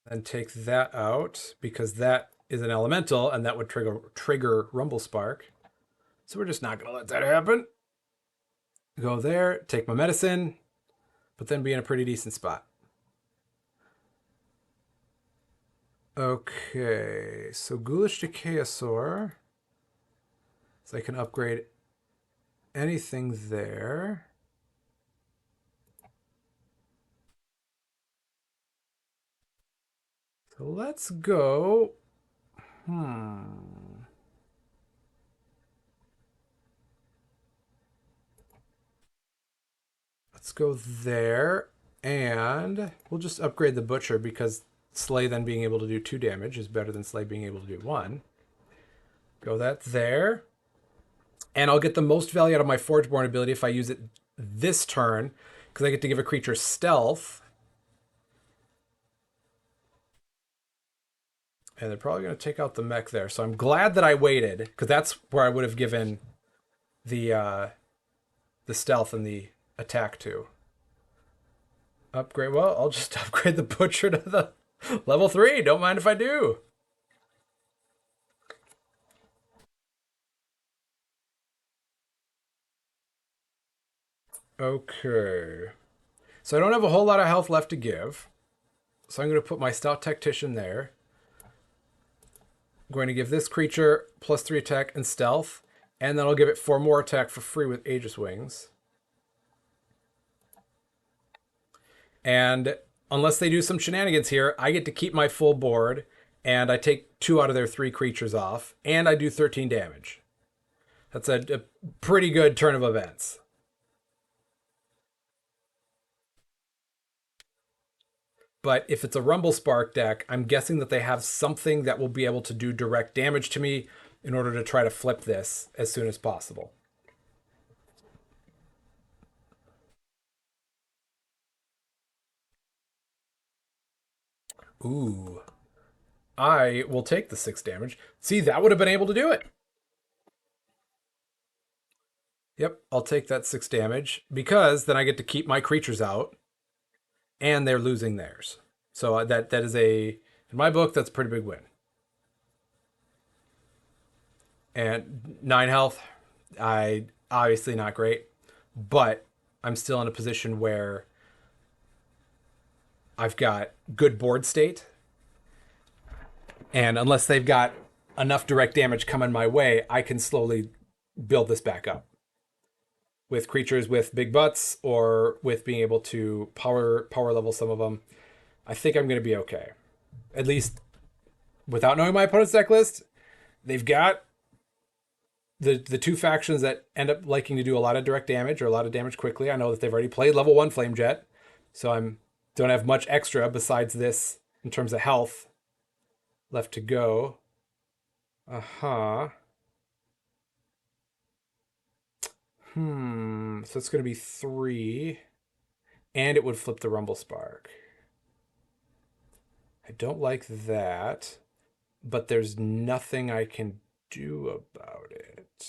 And take that out because that is an elemental and that would trigger Rumble Spark. So we're just not going to let that happen. Go there, take my medicine, but then be in a pretty decent spot. Okay, so Ghoulish Decayosaur. So I can upgrade anything there. So let's go. Let's go there. And we'll just upgrade the Butcher because Slay then being able to do 2 damage is better than Slay being able to do 1. Go that there. And I'll get the most value out of my Forgeborn ability if I use it this turn, because I get to give a creature stealth. And they're probably going to take out the mech there. So I'm glad that I waited, because that's where I would have given the stealth and the attack to. Upgrade. Well, I'll just upgrade the Butcher to the level 3. Don't mind if I do. Okay. So I don't have a whole lot of health left to give. So I'm going to put my Stout Tactician there. I'm going to give this creature +3 attack and stealth. And then I'll give it 4 more attack for free with Aegis Wings. And unless they do some shenanigans here, I get to keep my full board. And I take 2 out of their 3 creatures off. And I do 13 damage. That's a pretty good turn of events. But if it's a Rumble Spark deck, I'm guessing that they have something that will be able to do direct damage to me in order to try to flip this as soon as possible. Ooh. I will take the 6 damage. See, that would have been able to do it. Yep, I'll take that 6 damage because then I get to keep my creatures out and they're losing theirs. So that is in my book, that's a pretty big win. And 9 health, I obviously not great, but I'm still in a position where I've got good board state. And unless they've got enough direct damage coming my way, I can slowly build this back up with creatures with big butts or with being able to power level some of them. I think I'm going to be okay. At least without knowing my opponent's deck list, they've got the 2 factions that end up liking to do a lot of direct damage or a lot of damage quickly. I know that they've already played level 1 Flame Jet, so I'm Don't have much extra besides this in terms of health left to go. Uh-huh. So it's going to be 3. And it would flip the Rumble Spark. I don't like that, but there's nothing I can do about it.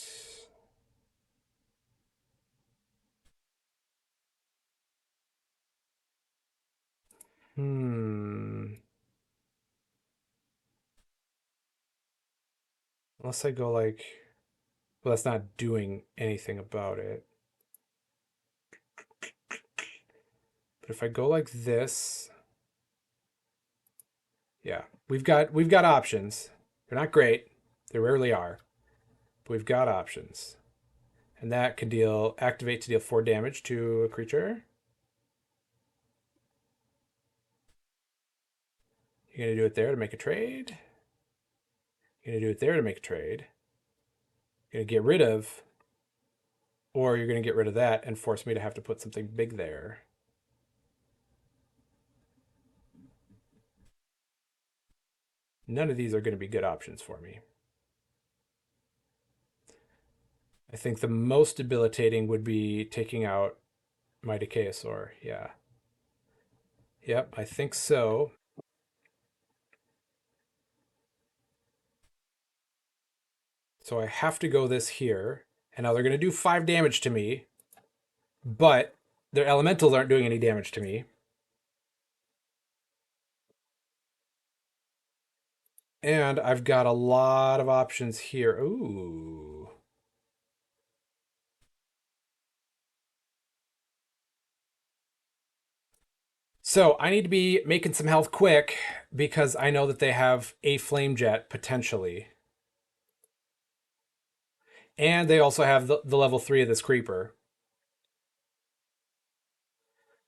Hmm. Unless I go like, well, that's not doing anything about it. But if I go like this, yeah, we've got options. They're not great. They rarely are. But we've got options. And that can activate to deal 4 damage to a creature. You're gonna do it there to make a trade. You're gonna do it there to make a trade. You're gonna get rid of, or you're gonna get rid of that and force me to have to put something big there. None of these are gonna be good options for me. I think the most debilitating would be taking out my Decayosaur. Yeah. Yep, I think so. So I have to go this here. And now they're going to do 5 damage to me, but their elementals aren't doing any damage to me. And I've got a lot of options here. Ooh. So I need to be making some health quick because I know that they have a flame jet potentially. And they also have the level 3 of this creeper.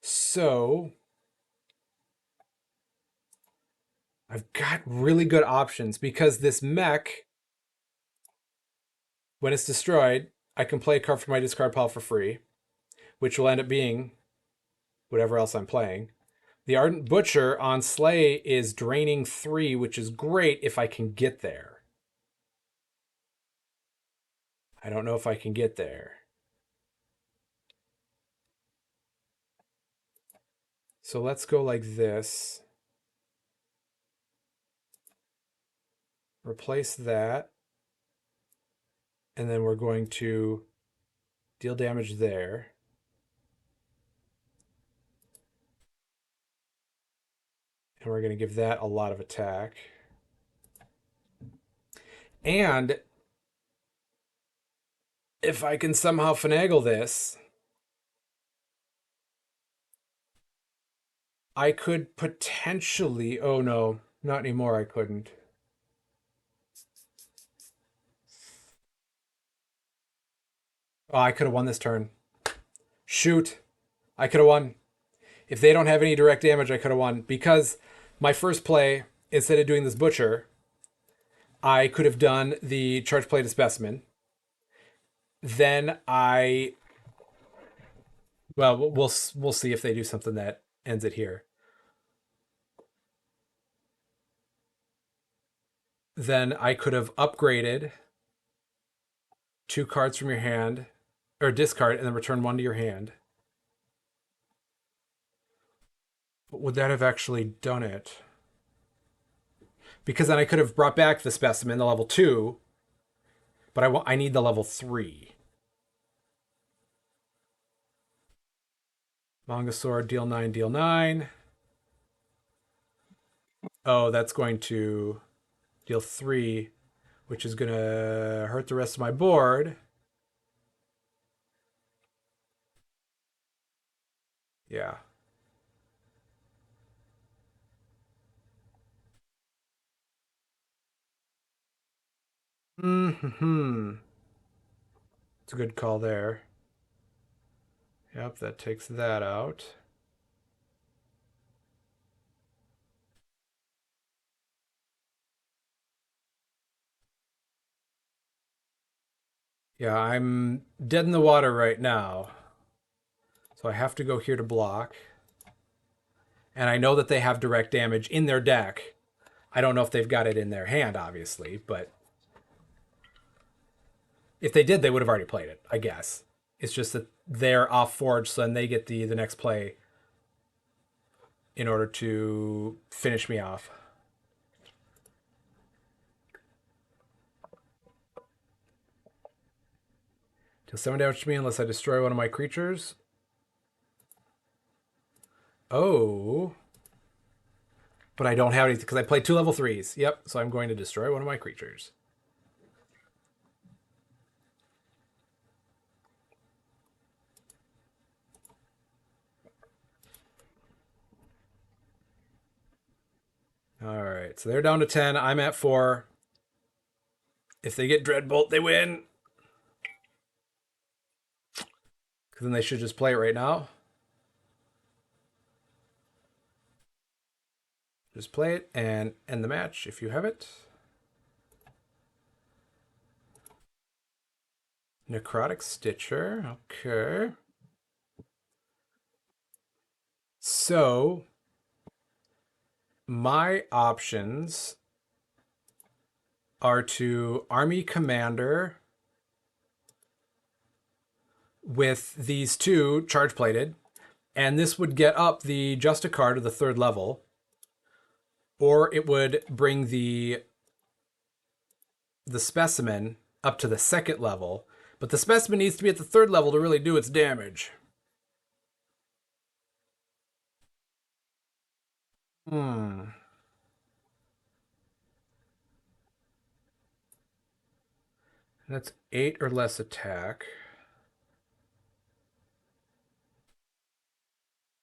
So I've got really good options because this mech, when it's destroyed, I can play a card from my discard pile for free, which will end up being whatever else I'm playing. The Ardent Butcher on Slay is draining 3, which is great if I can get there. I don't know if I can get there. So let's go like this. Replace that. And then we're going to deal damage there. And we're going to give that a lot of attack. And if I can somehow finagle this, I could potentially... Oh no, not anymore, I couldn't. Oh, I could have won this turn. Shoot. I could have won. If they don't have any direct damage, I could have won. Because my first play, instead of doing this Butcher, I could have done the Charge Play to Specimen. Then well, we'll see if they do something that ends it here. Then I could have upgraded 2 cards from your hand, or discard, and then return 1 to your hand. But would that have actually done it? Because then I could have brought back the Specimen, the level 2, but I need the level 3. Mangasaur, deal 9, deal 9. Oh, that's going to deal 3, which is going to hurt the rest of my board. Yeah. Hmm. It's a good call there. Yep, that takes that out. Yeah, I'm dead in the water right now. So I have to go here to block. And I know that they have direct damage in their deck. I don't know if they've got it in their hand, obviously, but if they did, they would have already played it, I guess. It's just that they're off Forge, so then they get the next play in order to finish me off. Deal 7 damage to me unless I destroy one of my creatures. Oh. But I don't have anything because I played 2 level 3s. Yep, so I'm going to destroy one of my creatures. All right, so they're down to 10. I'm at 4. If they get Dreadbolt, they win. Because then they should just play it right now. Just play it and end the match if you have it. Necrotic Stitcher. Okay. So, my options are to Army Commander with these 2 charge plated, and this would get up the Justicar to the 3rd level, or it would bring the Specimen up to the 2nd level, but the Specimen needs to be at the 3rd level to really do its damage. That's 8 or less attack.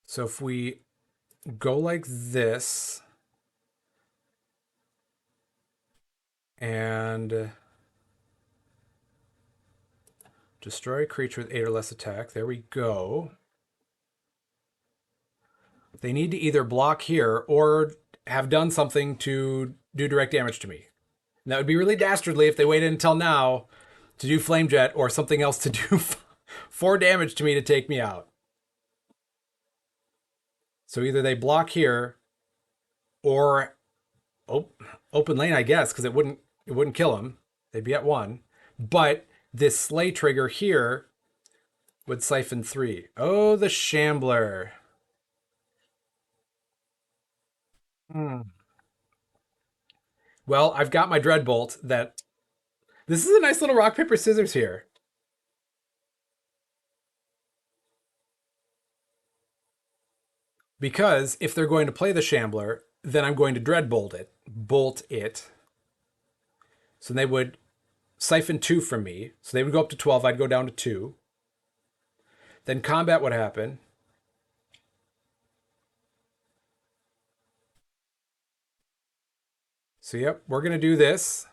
So if we go like this and destroy a creature with 8 or less attack, there we go. They need to either block here or have done something to do direct damage to me. And that would be really dastardly if they waited until now to do Flame Jet or something else to do 4 damage to me to take me out. So either they block here or open lane, I guess, because it wouldn't kill them. They'd be at 1. But this Slay trigger here would siphon 3. Oh, the Shambler. Well, I've got my Dreadbolt that... This is a nice little rock, paper, scissors here. Because if they're going to play the Shambler, then I'm going to Dreadbolt it. Bolt it. So they would siphon 2 from me. So they would go up to 12. I'd go down to 2. Then combat would happen. So yep, we're going to do this.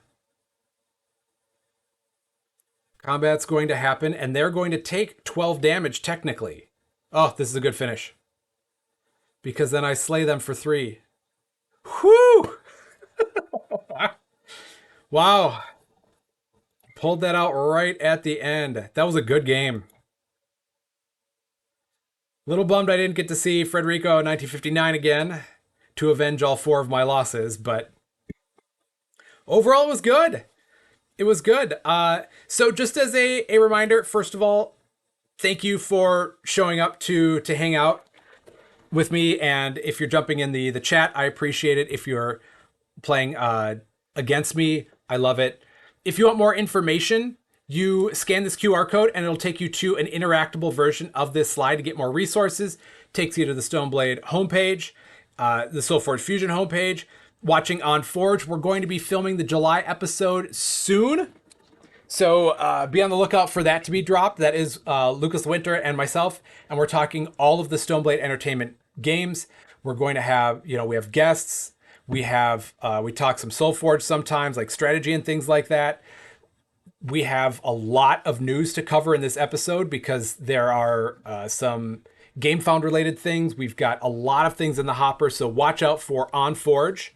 Combat's going to happen, and they're going to take 12 damage technically. Oh, this is a good finish. Because then I slay them for 3. Whew! Wow. Pulled that out right at the end. That was a good game. Little bummed I didn't get to see Federico 1959 again to avenge all 4 of my losses, but overall it was good. It was good. So just as a reminder, first of all, thank you for showing up to hang out with me. And if you're jumping in the chat, I appreciate it. If you're playing against me, I love it. If you want more information, you scan this QR code and it'll take you to an interactable version of this slide to get more resources. Takes you to the Stoneblade homepage, the SolForge Fusion homepage. Watching on Forge, we're going to be filming the July episode soon. So be on the lookout for that to be dropped. That is Lucas Winter and myself. And we're talking all of the Stoneblade Entertainment games. We're going to have, we have guests. We talk some SolForge sometimes, like strategy and things like that. We have a lot of news to cover in this episode because there are some GameFound related things. We've got a lot of things in the hopper. So watch out for On Forge.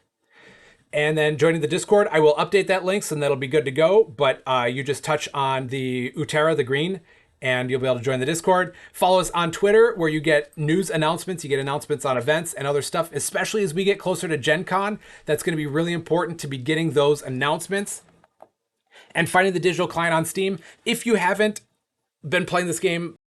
And then joining the Discord, I will update that link, so that'll be good to go. But you just touch on the Utera, the green, and you'll be able to join the Discord. Follow us on Twitter, where you get news announcements. You get announcements on events and other stuff, especially as we get closer to Gen Con. That's going to be really important to be getting those announcements. And finding the digital client on Steam. If you haven't been playing this game